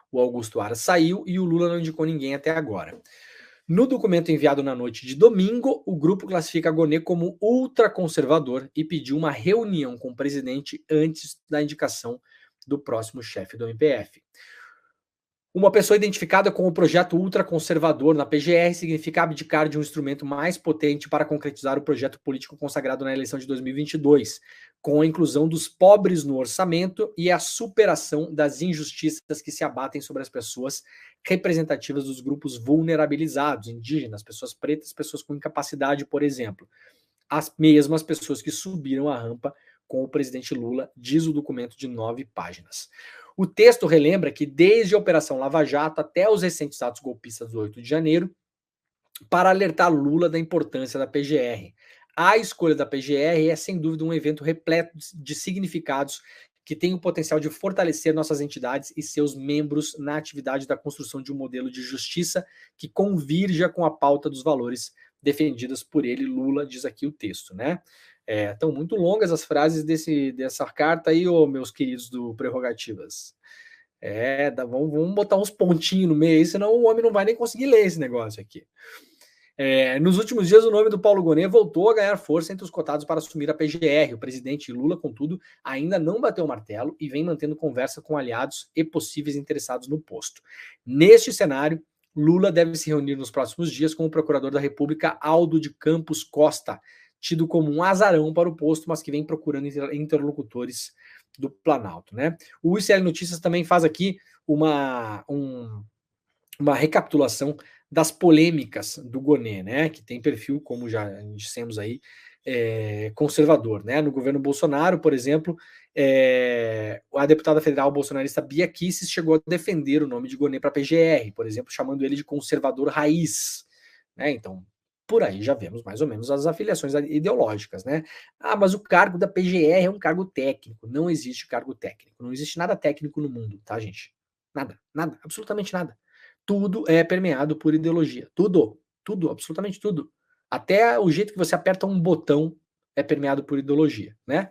O Augusto Aras saiu e o Lula não indicou ninguém até agora. No documento enviado na noite de domingo, o grupo classifica Gonê como ultraconservador e pediu uma reunião com o presidente antes da indicação do próximo chefe do MPF. Uma pessoa identificada com o projeto ultraconservador na PGR significa abdicar de um instrumento mais potente para concretizar o projeto político consagrado na eleição de 2022, com a inclusão dos pobres no orçamento e a superação das injustiças que se abatem sobre as pessoas representativas dos grupos vulnerabilizados, indígenas, pessoas pretas, pessoas com incapacidade, por exemplo. As mesmas pessoas que subiram a rampa com o presidente Lula, diz o documento de 9 páginas. O texto relembra que desde a Operação Lava Jato até os recentes atos golpistas do 8 de janeiro, para alertar Lula da importância da PGR. A escolha da PGR é, sem dúvida, um evento repleto de significados que tem o potencial de fortalecer nossas entidades e seus membros na atividade da construção de um modelo de justiça que convirja com a pauta dos valores defendidas por ele, Lula, diz aqui o texto, né? Estão muito longas as frases dessa carta aí, meus queridos do Prerrogativas. Vamos botar uns pontinhos no meio aí, senão o homem não vai nem conseguir ler esse negócio aqui. Nos últimos dias, o nome do Paulo Gonê voltou a ganhar força entre os cotados para assumir a PGR. O presidente Lula, contudo, ainda não bateu o martelo e vem mantendo conversa com aliados e possíveis interessados no posto. Neste cenário, Lula deve se reunir nos próximos dias com o procurador da República, Aldo de Campos Costa, tido como um azarão para o posto, mas que vem procurando interlocutores do Planalto, né? O ICL Notícias também faz aqui uma recapitulação das polêmicas do Gonê, né? Que tem perfil, como já dissemos aí, conservador, né? No governo Bolsonaro, por exemplo, a deputada federal bolsonarista Bia Kicis chegou a defender o nome de Gonê para a PGR, por exemplo, chamando ele de conservador raiz, né? Então, por aí já vemos mais ou menos as afiliações ideológicas, né? Mas o cargo da PGR é um cargo técnico. Não existe cargo técnico. Não existe nada técnico no mundo, tá, gente? Nada, absolutamente nada. Tudo é permeado por ideologia. Tudo, absolutamente tudo. Até o jeito que você aperta um botão é permeado por ideologia, né?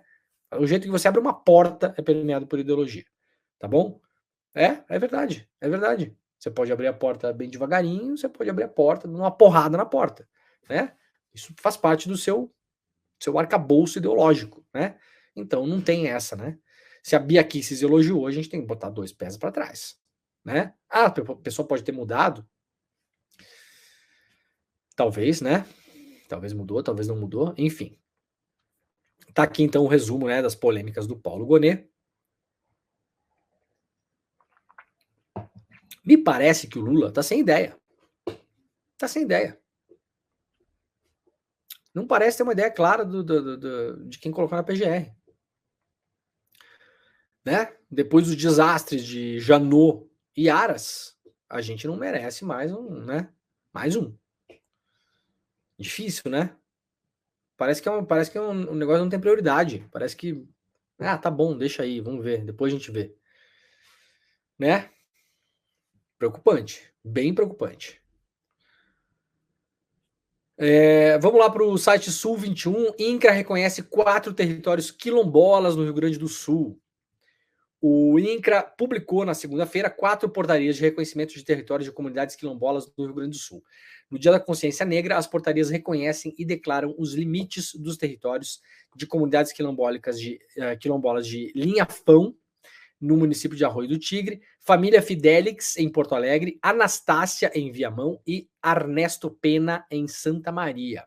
O jeito que você abre uma porta é permeado por ideologia, tá bom? É verdade, é verdade. Você pode abrir a porta bem devagarinho, você pode abrir a porta dando uma porrada na porta, né? Isso faz parte do seu arcabouço ideológico, né? Então não tem essa, né? Se a Bia Kicis elogiou, a gente tem que botar 2 pés para trás, né? A pessoa pode ter mudado, talvez, né? Talvez mudou, talvez não mudou, enfim. Tá aqui então o resumo, né, das polêmicas do Paulo Gonê. Me parece que o Lula tá sem ideia. Tá sem ideia. Não parece ter uma ideia clara de quem colocou na PGR. Né? Depois dos desastres de Janot e Aras, a gente não merece mais um, né? Mais um. Difícil, né? Parece que um negócio não tem prioridade. Parece que, tá bom, deixa aí, vamos ver, depois a gente vê. Né? Preocupante, bem preocupante. Vamos lá para o site Sul 21. INCRA reconhece 4 territórios quilombolas no Rio Grande do Sul. O INCRA publicou na segunda-feira 4 portarias de reconhecimento de territórios de comunidades quilombolas do Rio Grande do Sul. No Dia da Consciência Negra, as portarias reconhecem e declaram os limites dos territórios de comunidades quilombolas de Linhafão, no município de Arroio do Tigre, Família Fidelix, em Porto Alegre, Anastácia, em Viamão e Ernesto Pena, em Santa Maria.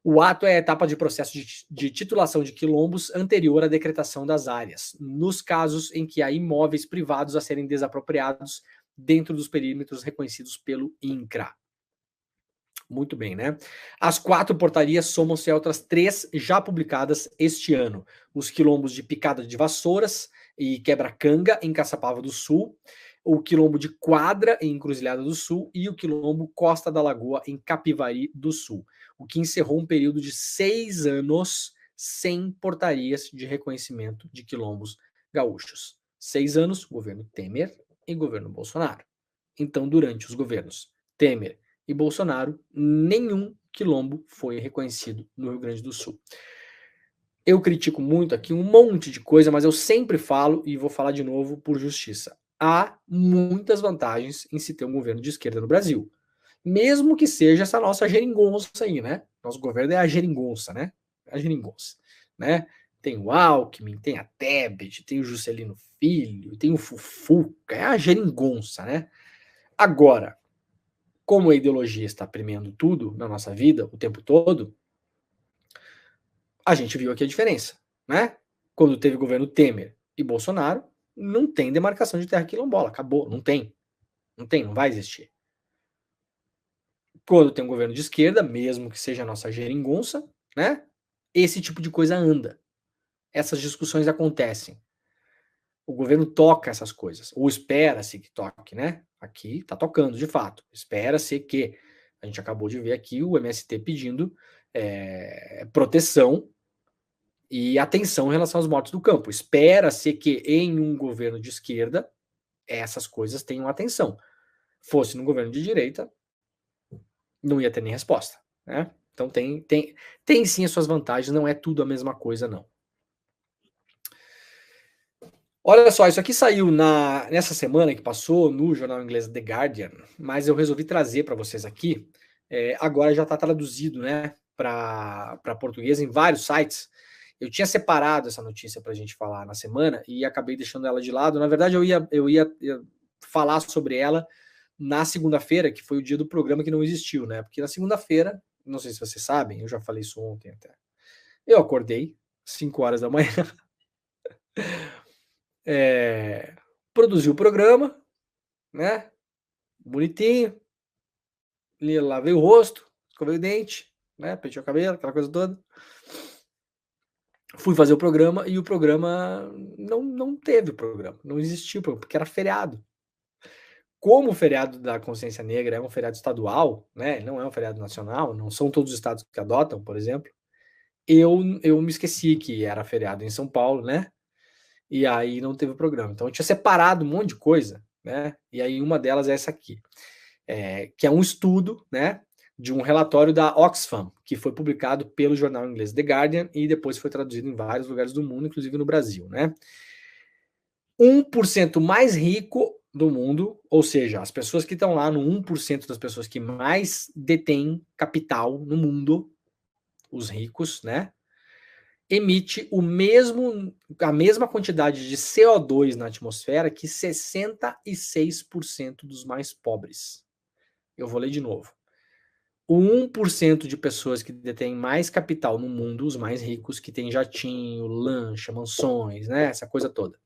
O ato é a etapa de processo de titulação de quilombos anterior à decretação das áreas, nos casos em que há imóveis privados a serem desapropriados dentro dos perímetros reconhecidos pelo INCRA. Muito bem, né? As 4 portarias somam-se a outras 3 já publicadas este ano. Os quilombos de Picada de Vassouras e Quebra-Canga, em Caçapava do Sul, o quilombo de Quadra, em Encruzilhada do Sul, e o quilombo Costa da Lagoa, em Capivari do Sul, o que encerrou um período de 6 anos sem portarias de reconhecimento de quilombos gaúchos. 6 anos, governo Temer e governo Bolsonaro. Então, durante os governos Temer e Bolsonaro, nenhum quilombo foi reconhecido no Rio Grande do Sul. Eu critico muito aqui um monte de coisa, mas eu sempre falo, e vou falar de novo por justiça. Há muitas vantagens em se ter um governo de esquerda no Brasil. Mesmo que seja essa nossa geringonça aí, né? Nosso governo é a geringonça, né? A geringonça, né? Tem o Alckmin, tem a Tebet, tem o Juscelino Filho, tem o Fufuca, é a geringonça, né? Agora, como a ideologia está premiando tudo na nossa vida o tempo todo, a gente viu aqui a diferença, né? Quando teve o governo Temer e Bolsonaro, não tem demarcação de terra quilombola, acabou, não tem. Não tem, não vai existir. Quando tem um governo de esquerda, mesmo que seja a nossa geringonça, né? Esse tipo de coisa anda. Essas discussões acontecem. O governo toca essas coisas, ou espera-se que toque, né? Aqui está tocando, de fato. Espera-se que, a gente acabou de ver aqui o MST pedindo proteção e atenção em relação aos mortos do campo. Espera-se que em um governo de esquerda essas coisas tenham atenção. Fosse num governo de direita, não ia ter nem resposta, né? Então tem sim as suas vantagens, não é tudo a mesma coisa, não. Olha só, isso aqui saiu nessa semana que passou no jornal inglês The Guardian, mas eu resolvi trazer para vocês aqui. Agora já está traduzido, né, para português em vários sites. Eu tinha separado essa notícia para a gente falar na semana e acabei deixando ela de lado. Na verdade, eu ia falar sobre ela na segunda-feira, que foi o dia do programa que não existiu, né? Porque na segunda-feira, não sei se vocês sabem, eu já falei isso ontem até. Eu acordei 5 horas da manhã, produzi o programa, né? Bonitinho, lavei o rosto, escovei o dente, né? Pentei o cabelo, aquela coisa toda. Fui fazer o programa e o programa não teve o programa, não existiu, porque era feriado. Como o feriado da consciência negra é um feriado estadual, né? Não é um feriado nacional, não são todos os estados que adotam, por exemplo. Eu me esqueci que era feriado em São Paulo, né? E aí não teve o programa. Então eu tinha separado um monte de coisa, né? E aí uma delas é essa aqui, que é um estudo, né? De um relatório da Oxfam, que foi publicado pelo jornal inglês The Guardian e depois foi traduzido em vários lugares do mundo, inclusive no Brasil, né? 1% mais rico do mundo, ou seja, as pessoas que estão lá no 1% das pessoas que mais detêm capital no mundo, os ricos, né? Emite a mesma quantidade de CO2 na atmosfera que 66% dos mais pobres. Eu vou ler de novo. O 1% de pessoas que detêm mais capital no mundo, os mais ricos, que têm jatinho, lancha, mansões, né, essa coisa toda,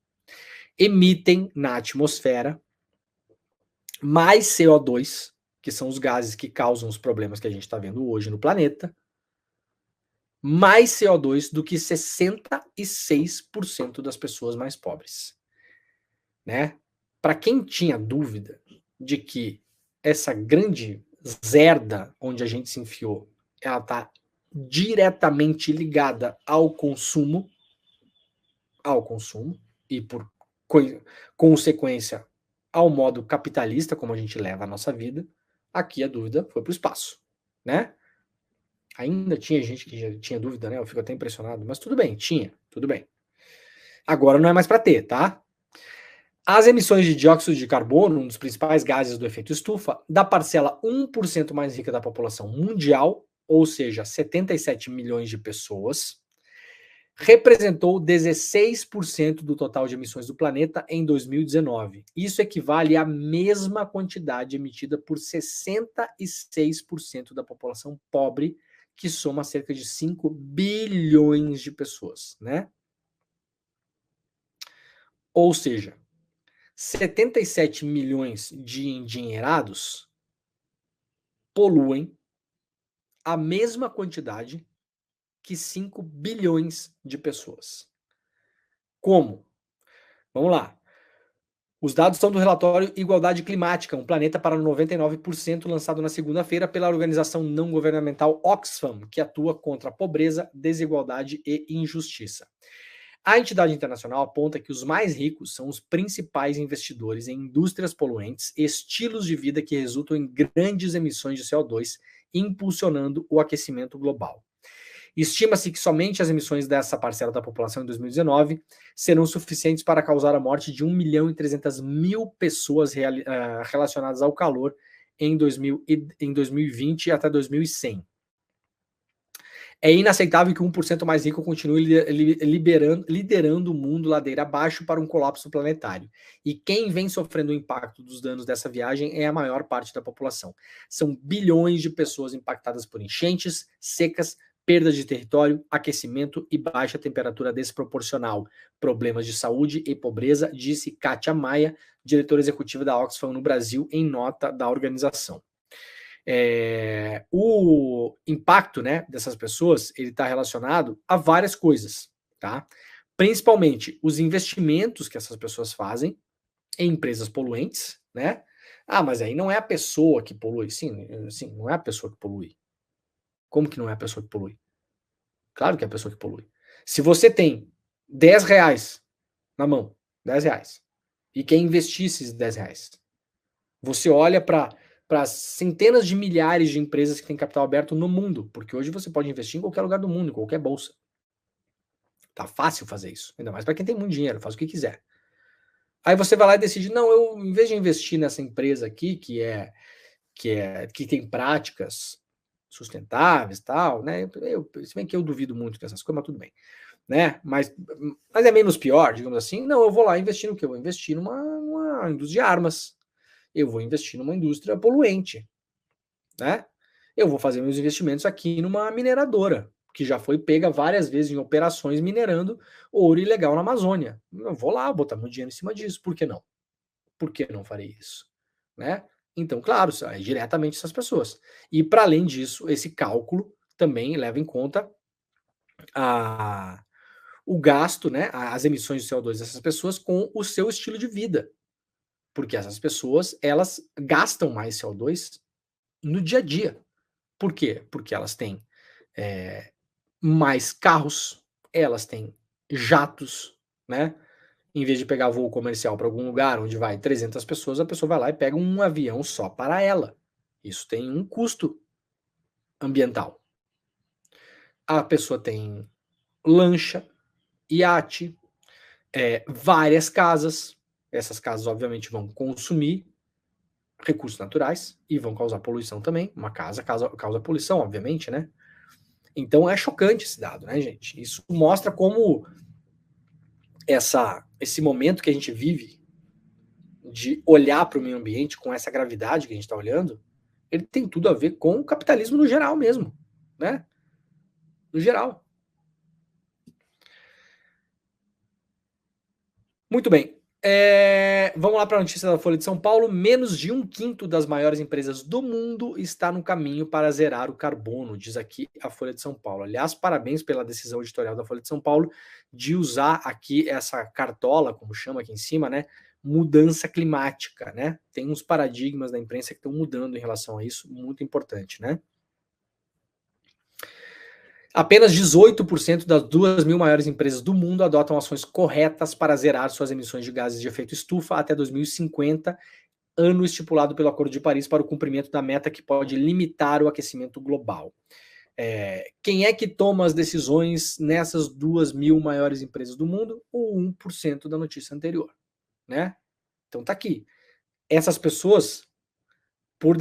emitem na atmosfera mais CO2, que são os gases que causam os problemas que a gente está vendo hoje no planeta, mais CO2 do que 66% das pessoas mais pobres, né? Para quem tinha dúvida de que essa grande zerda onde a gente se enfiou, ela está diretamente ligada ao consumo e por consequência ao modo capitalista como a gente leva a nossa vida, aqui a dúvida foi para o espaço, né? Ainda tinha gente que já tinha dúvida, né? Eu fico até impressionado, mas tudo bem, tudo bem. Agora não é mais para ter, tá? As emissões de dióxido de carbono, um dos principais gases do efeito estufa, da parcela 1% mais rica da população mundial, ou seja, 77 milhões de pessoas, representou 16% do total de emissões do planeta em 2019. Isso equivale à mesma quantidade emitida por 66% da população pobre, que soma cerca de 5 bilhões de pessoas, né? Ou seja, 77 milhões de endinheirados poluem a mesma quantidade que 5 bilhões de pessoas. Como? Vamos lá. Os dados são do relatório Igualdade Climática, um planeta para 99%, lançado na segunda-feira pela organização não governamental Oxfam, que atua contra a pobreza, desigualdade e injustiça. A entidade internacional aponta que os mais ricos são os principais investidores em indústrias poluentes e estilos de vida que resultam em grandes emissões de CO2, impulsionando o aquecimento global. Estima-se que somente as emissões dessa parcela da população em 2019 serão suficientes para causar a morte de 1.300.000 pessoas relacionadas ao calor em 2020 até 2100. É inaceitável que o 1% mais rico continue liderando o mundo ladeira abaixo para um colapso planetário. E quem vem sofrendo o impacto dos danos dessa viagem é a maior parte da população. São bilhões de pessoas impactadas por enchentes, secas, perda de território, aquecimento e baixa temperatura desproporcional, problemas de saúde e pobreza, disse Kátia Maia, diretora executiva da Oxfam no Brasil, em nota da organização. O impacto, né, dessas pessoas, ele está relacionado a várias coisas, tá? Principalmente os investimentos que essas pessoas fazem em empresas poluentes, né? Ah, mas aí não é a pessoa que polui. Sim, não é a pessoa que polui. Como que não é a pessoa que polui? Claro que é a pessoa que polui. Se você tem 10 reais na mão, 10 reais, e quer investir esses 10 reais, você olha para centenas de milhares de empresas que têm capital aberto no mundo, porque hoje você pode investir em qualquer lugar do mundo, em qualquer bolsa. Tá fácil fazer isso, ainda mais para quem tem muito dinheiro, faz o que quiser. Aí você vai lá e decide, não, eu em vez de investir nessa empresa aqui que tem práticas sustentáveis, tal, né? Se bem que eu duvido muito dessas coisas, mas tudo bem, né? Mas é menos pior, digamos assim. Não, eu vou lá investir no quê? Eu vou investir numa indústria de armas. Eu vou investir numa indústria poluente, né? Eu vou fazer meus investimentos aqui numa mineradora, que já foi pega várias vezes em operações minerando ouro ilegal na Amazônia. Eu vou lá botar meu dinheiro em cima disso, por que não? Por que não farei isso? Né? Então, claro, é diretamente essas pessoas. E para além disso, esse cálculo também leva em conta o gasto, né, as emissões de CO2 dessas pessoas com o seu estilo de vida. Porque essas pessoas, elas gastam mais CO2 no dia a dia. Por quê? Porque elas têm mais carros, elas têm jatos, né? Em vez de pegar voo comercial para algum lugar onde vai 300 pessoas, a pessoa vai lá e pega um avião só para ela. Isso tem um custo ambiental. A pessoa tem lancha, iate, várias casas. Essas casas, obviamente, vão consumir recursos naturais e vão causar poluição também. Uma casa causa poluição, obviamente, né? Então é chocante esse dado, né, gente? Isso mostra como esse momento que a gente vive de olhar para o meio ambiente com essa gravidade que a gente está olhando, ele tem tudo a ver com o capitalismo no geral mesmo, né? No geral. Muito bem. Vamos lá para a notícia da Folha de São Paulo. Menos de 1/5 das maiores empresas do mundo está no caminho para zerar o carbono, diz aqui a Folha de São Paulo. Aliás, parabéns pela decisão editorial da Folha de São Paulo de usar aqui essa cartola, como chama aqui em cima, né? Mudança climática, né? Tem uns paradigmas da imprensa que estão mudando em relação a isso, muito importante, né? Apenas 18% das 2.000 maiores empresas do mundo adotam ações corretas para zerar suas emissões de gases de efeito estufa até 2050, ano estipulado pelo Acordo de Paris para o cumprimento da meta que pode limitar o aquecimento global. Quem é que toma as decisões nessas 2.000 maiores empresas do mundo? O 1% da notícia anterior, né? Então tá aqui. Essas pessoas, por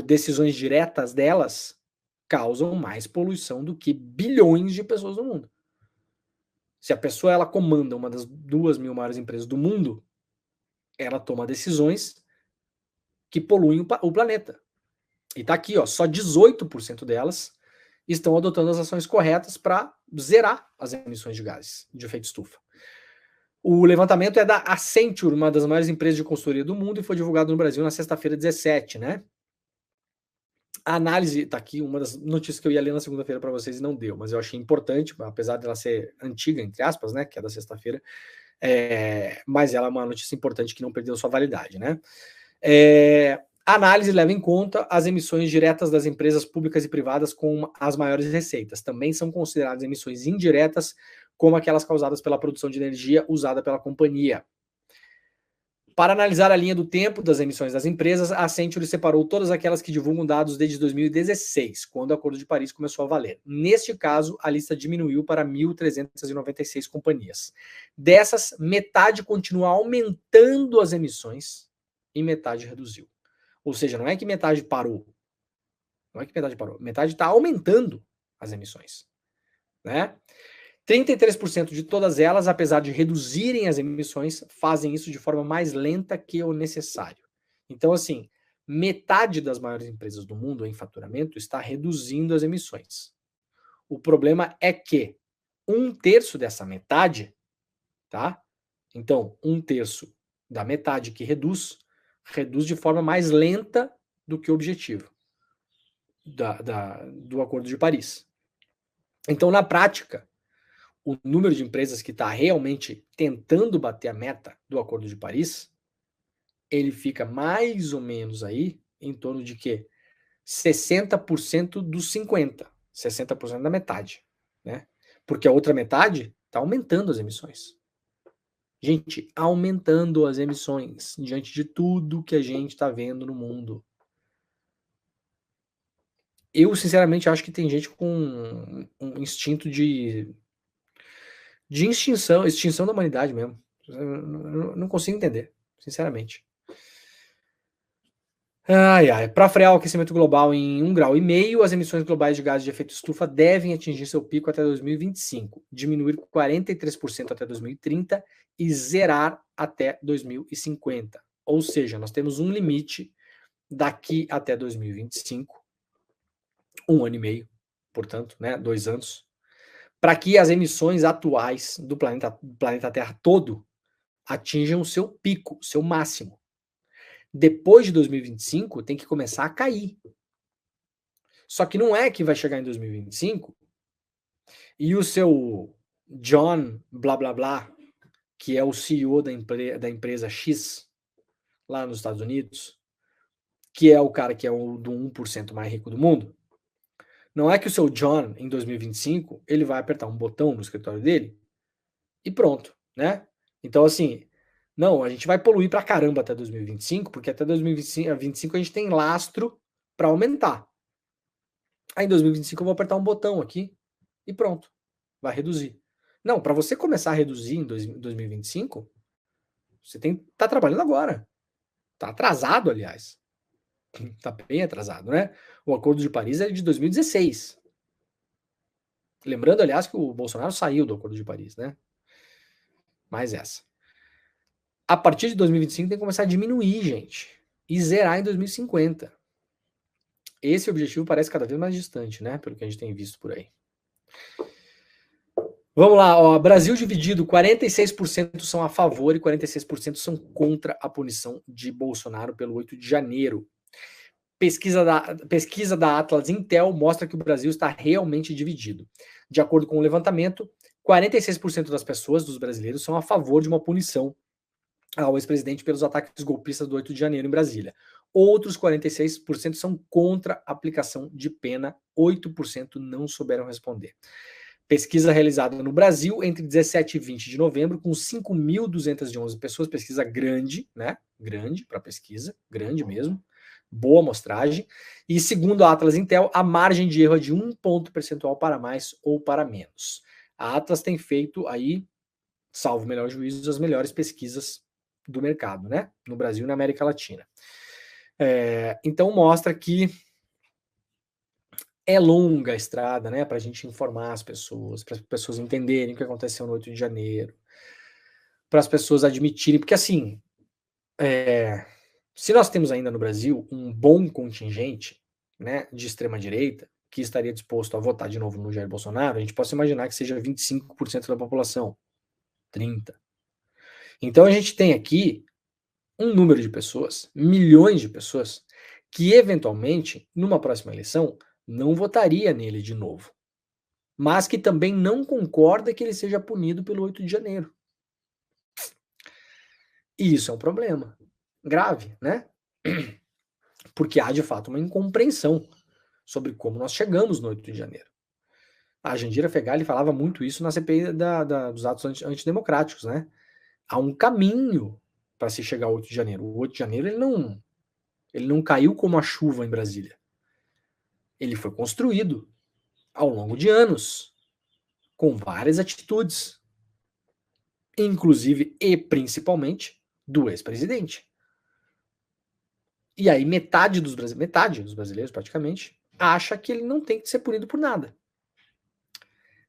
decisões diretas delas, causam mais poluição do que bilhões de pessoas no mundo. Se a pessoa ela comanda uma das 2.000 maiores empresas do mundo, ela toma decisões que poluem o planeta. E tá aqui, ó, só 18% delas estão adotando as ações corretas para zerar as emissões de gases de efeito estufa. O levantamento é da Accenture, uma das maiores empresas de consultoria do mundo, e foi divulgado no Brasil na sexta-feira 17, né? A análise, tá aqui, uma das notícias que eu ia ler na segunda-feira para vocês e não deu, mas eu achei importante, apesar dela ser antiga, entre aspas, né, que é da sexta-feira, mas ela é uma notícia importante que não perdeu sua validade, né? A análise leva em conta as emissões diretas das empresas públicas e privadas com as maiores receitas. Também são consideradas emissões indiretas, como aquelas causadas pela produção de energia usada pela companhia. Para analisar a linha do tempo das emissões das empresas, a Accenture separou todas aquelas que divulgam dados desde 2016, quando o Acordo de Paris começou a valer. Neste caso, a lista diminuiu para 1.396 companhias. Dessas, metade continua aumentando as emissões e metade reduziu. Ou seja, não é que metade parou. Não é que metade parou. Metade está aumentando as emissões, né? 33% de todas elas, apesar de reduzirem as emissões, fazem isso de forma mais lenta que o necessário. Então, assim, metade das maiores empresas do mundo em faturamento está reduzindo as emissões. O problema é que um terço dessa metade, tá? Então, um terço da metade que reduz de forma mais lenta do que o objetivo do Acordo de Paris. Então, na prática, o número de empresas que está realmente tentando bater a meta do Acordo de Paris, ele fica mais ou menos aí em torno de quê? 60% dos 50%, 60% da metade, né? Porque a outra metade está aumentando as emissões. Gente, aumentando as emissões diante de tudo que a gente está vendo no mundo. Eu, sinceramente, acho que tem gente com um instinto de extinção da humanidade mesmo. Eu não consigo entender, sinceramente. Para frear o aquecimento global em 1,5 grau, as emissões globais de gases de efeito estufa devem atingir seu pico até 2025, diminuir 43% até 2030 e zerar até 2050. Ou seja, nós temos um limite daqui até 2025, 1 ano e meio, portanto, né, 2 anos, para que as emissões atuais do planeta Terra todo atinjam o seu pico, seu máximo. Depois de 2025, tem que começar a cair. Só que não é que vai chegar em 2025 e o seu John blá blá blá, que é o CEO da empresa X lá nos Estados Unidos, que é o cara que é o do 1% mais rico do mundo, não é que o seu John, em 2025, ele vai apertar um botão no escritório dele e pronto, né? Então, assim, não, a gente vai poluir pra caramba até 2025, porque até 2025 a gente tem lastro para aumentar. Aí em 2025 eu vou apertar um botão aqui e pronto, vai reduzir. Não, para você começar a reduzir em 2025, você tem que estar trabalhando agora. Tá atrasado, aliás. Tá bem atrasado, né? O Acordo de Paris é de 2016. Lembrando, aliás, que o Bolsonaro saiu do Acordo de Paris, né? Mais essa. A partir de 2025 tem que começar a diminuir, gente. E zerar em 2050. Esse objetivo parece cada vez mais distante, né? Pelo que a gente tem visto por aí. Vamos lá, ó. Brasil dividido, 46% são a favor e 46% são contra a punição de Bolsonaro pelo 8 de janeiro. Pesquisa da Atlas Intel mostra que o Brasil está realmente dividido. De acordo com o levantamento, 46% das pessoas, dos brasileiros, são a favor de uma punição ao ex-presidente pelos ataques golpistas do 8 de janeiro em Brasília. Outros 46% são contra a aplicação de pena, 8% não souberam responder. Pesquisa realizada no Brasil entre 17 e 20 de novembro, com 5.211 pessoas, pesquisa grande, né? Grande para pesquisa, grande mesmo, boa amostragem. E segundo a Atlas Intel, a margem de erro é de 1 ponto percentual para mais ou para menos. A Atlas tem feito aí, salvo o melhor juízo, as melhores pesquisas do mercado, né? No Brasil e na América Latina. Então mostra que é longa a estrada, né, para a gente informar as pessoas, para as pessoas entenderem o que aconteceu no 8 de janeiro, para as pessoas admitirem, porque assim, se nós temos ainda no Brasil um bom contingente, né, de extrema direita, que estaria disposto a votar de novo no Jair Bolsonaro, a gente pode imaginar que seja 25% da população, 30%. Então a gente tem aqui um número de pessoas, milhões de pessoas, que eventualmente, numa próxima eleição, não votaria nele de novo, mas que também não concorda que ele seja punido pelo 8 de janeiro. E isso é um problema grave, né? Porque há, de fato, uma incompreensão sobre como nós chegamos no 8 de janeiro. A Jandira Fegali falava muito isso na CPI dos atos antidemocráticos, né? Há um caminho para se chegar ao 8 de janeiro. O 8 de janeiro ele não caiu como a chuva em Brasília. Ele foi construído ao longo de anos, com várias atitudes, inclusive e principalmente do ex-presidente. E aí metade dos brasileiros praticamente acha que ele não tem que ser punido por nada.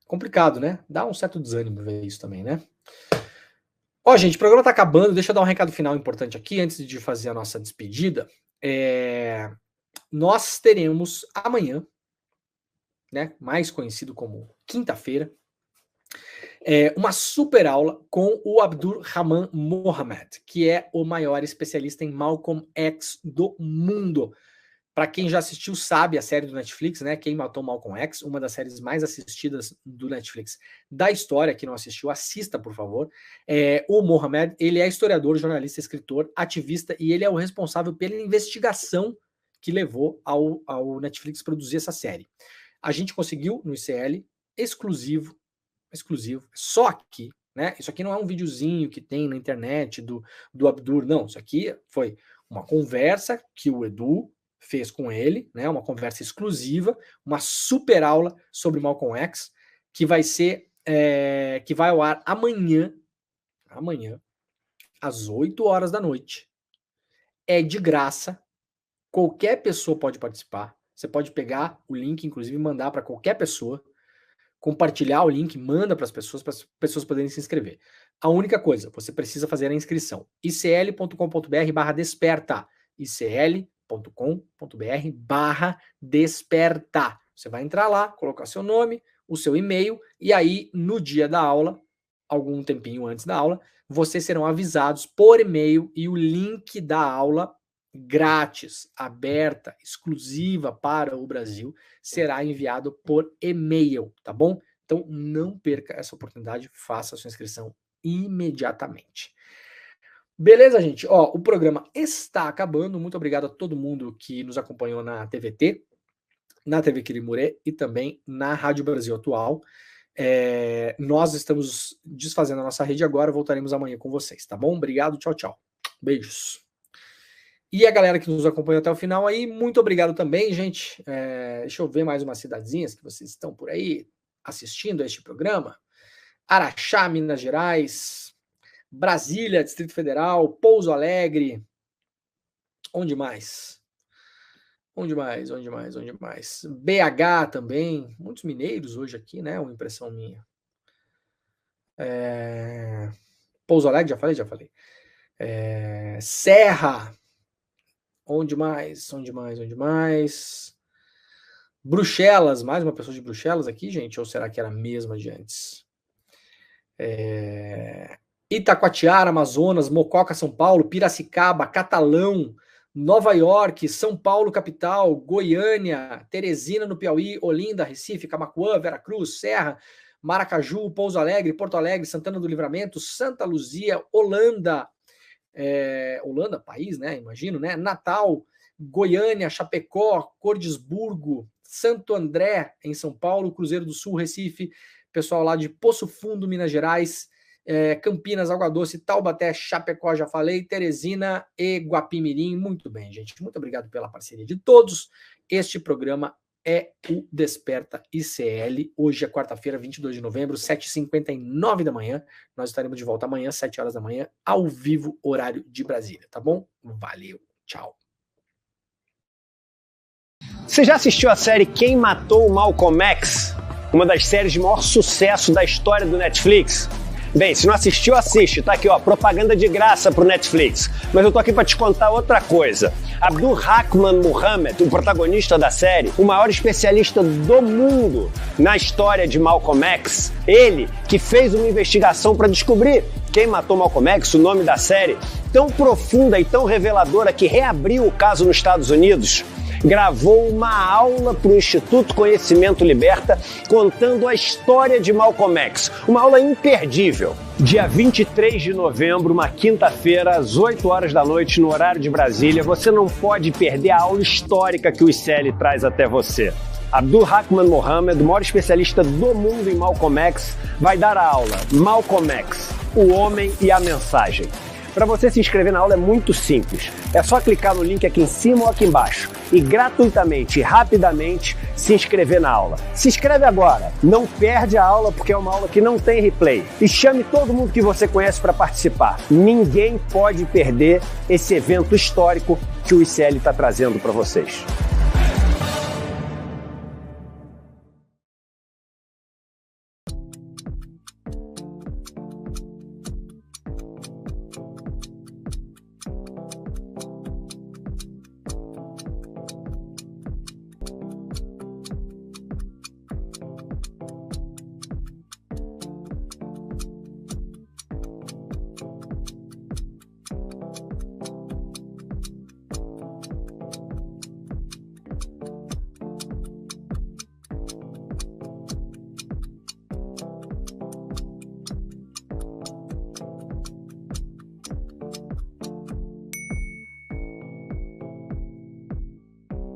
Complicado, né? Dá um certo desânimo ver isso também, né? Ó, gente, o programa tá acabando. Deixa eu dar um recado final importante aqui antes de fazer a nossa despedida. Nós teremos amanhã, né, mais conhecido como quinta-feira, uma super aula com o Abdur Rahman Mohamed, que é o maior especialista em Malcolm X do mundo. Para quem já assistiu, sabe a série do Netflix, né? Quem Matou Malcolm X, uma das séries mais assistidas do Netflix da história. Quem não assistiu, assista, por favor. O Mohamed, ele é historiador, jornalista, escritor, ativista, e ele é o responsável pela investigação que levou ao Netflix produzir essa série. A gente conseguiu no ICL, exclusivo, só aqui, né? Isso aqui não é um videozinho que tem na internet do Abdur, não. Isso aqui foi uma conversa que o Edu fez com ele, né, uma conversa exclusiva, uma super aula sobre Malcolm X, que vai ao ar amanhã, às 8 horas da noite. É de graça, qualquer pessoa pode participar, você pode pegar o link, inclusive mandar para qualquer pessoa, compartilhar o link, manda para as pessoas poderem se inscrever. A única coisa, você precisa fazer a inscrição, icl.com.br/desperta, icl.com.br/desperta. Você vai entrar lá, colocar seu nome, o seu e-mail, e aí no dia da aula, algum tempinho antes da aula, vocês serão avisados por e-mail e o link da aula grátis, aberta, exclusiva para o Brasil, será enviado por e-mail, tá bom? Então não perca essa oportunidade, faça a sua inscrição imediatamente. Beleza, gente? Ó, o programa está acabando. Muito obrigado a todo mundo que nos acompanhou na TVT, na TV Quirimurê e também na Rádio Brasil Atual. Nós estamos desfazendo a nossa rede agora, voltaremos amanhã com vocês, tá bom? Obrigado, tchau, tchau. Beijos. E a galera que nos acompanhou até o final aí, muito obrigado também, gente. Deixa eu ver mais umas cidadezinhas que vocês estão por aí assistindo a este programa. Araxá, Minas Gerais, Brasília, Distrito Federal, Pouso Alegre. Onde mais? BH também. Muitos mineiros hoje aqui, né? Uma impressão minha. Pouso Alegre, já falei. Serra. Onde mais? Bruxelas, mais uma pessoa de Bruxelas aqui, gente? Ou será que era a mesma de antes? Itacoatiara, Amazonas, Mococa, São Paulo, Piracicaba, Catalão, Nova York, São Paulo, capital, Goiânia, Teresina, no Piauí, Olinda, Recife, Camaquã, Veracruz, Serra, Maracaju, Pouso Alegre, Porto Alegre, Santana do Livramento, Santa Luzia, Holanda, país, né? Imagino, né? Natal, Goiânia, Chapecó, Cordisburgo, Santo André, em São Paulo, Cruzeiro do Sul, Recife, pessoal lá de Poço Fundo, Minas Gerais, Campinas, Água Doce, Taubaté, Chapecó, já falei, Teresina e Guapimirim. Muito bem, gente. Muito obrigado pela parceria de todos. Este programa é o Desperta ICL. Hoje é quarta-feira, 22 de novembro, 7h59 da manhã. Nós estaremos de volta amanhã, 7 horas da manhã, ao vivo, horário de Brasília, tá bom? Valeu, tchau. Você já assistiu a série Quem Matou Malcolm X? Uma das séries de maior sucesso da história do Netflix? Bem, se não assistiu, assiste. Tá aqui, ó, propaganda de graça pro Netflix. Mas eu tô aqui para te contar outra coisa. Abdur Rahman Mohamed, o protagonista da série, o maior especialista do mundo na história de Malcolm X, ele que fez uma investigação para descobrir quem matou Malcolm X, o nome da série, tão profunda e tão reveladora que reabriu o caso nos Estados Unidos, gravou uma aula para o Instituto Conhecimento Liberta contando a história de Malcolm X. Uma aula imperdível. Dia 23 de novembro, uma quinta-feira, às 8 horas da noite, no horário de Brasília. Você não pode perder a aula histórica que o ICL traz até você. Abdur Rahman Mohamed, o maior especialista do mundo em Malcolm X, vai dar a aula Malcolm X, o homem e a mensagem. Para você se inscrever na aula é muito simples. É só clicar no link aqui em cima ou aqui embaixo e gratuitamente e rapidamente se inscrever na aula. Se inscreve agora, não perde a aula porque é uma aula que não tem replay. E chame todo mundo que você conhece para participar. Ninguém pode perder esse evento histórico que o ICL está trazendo para vocês.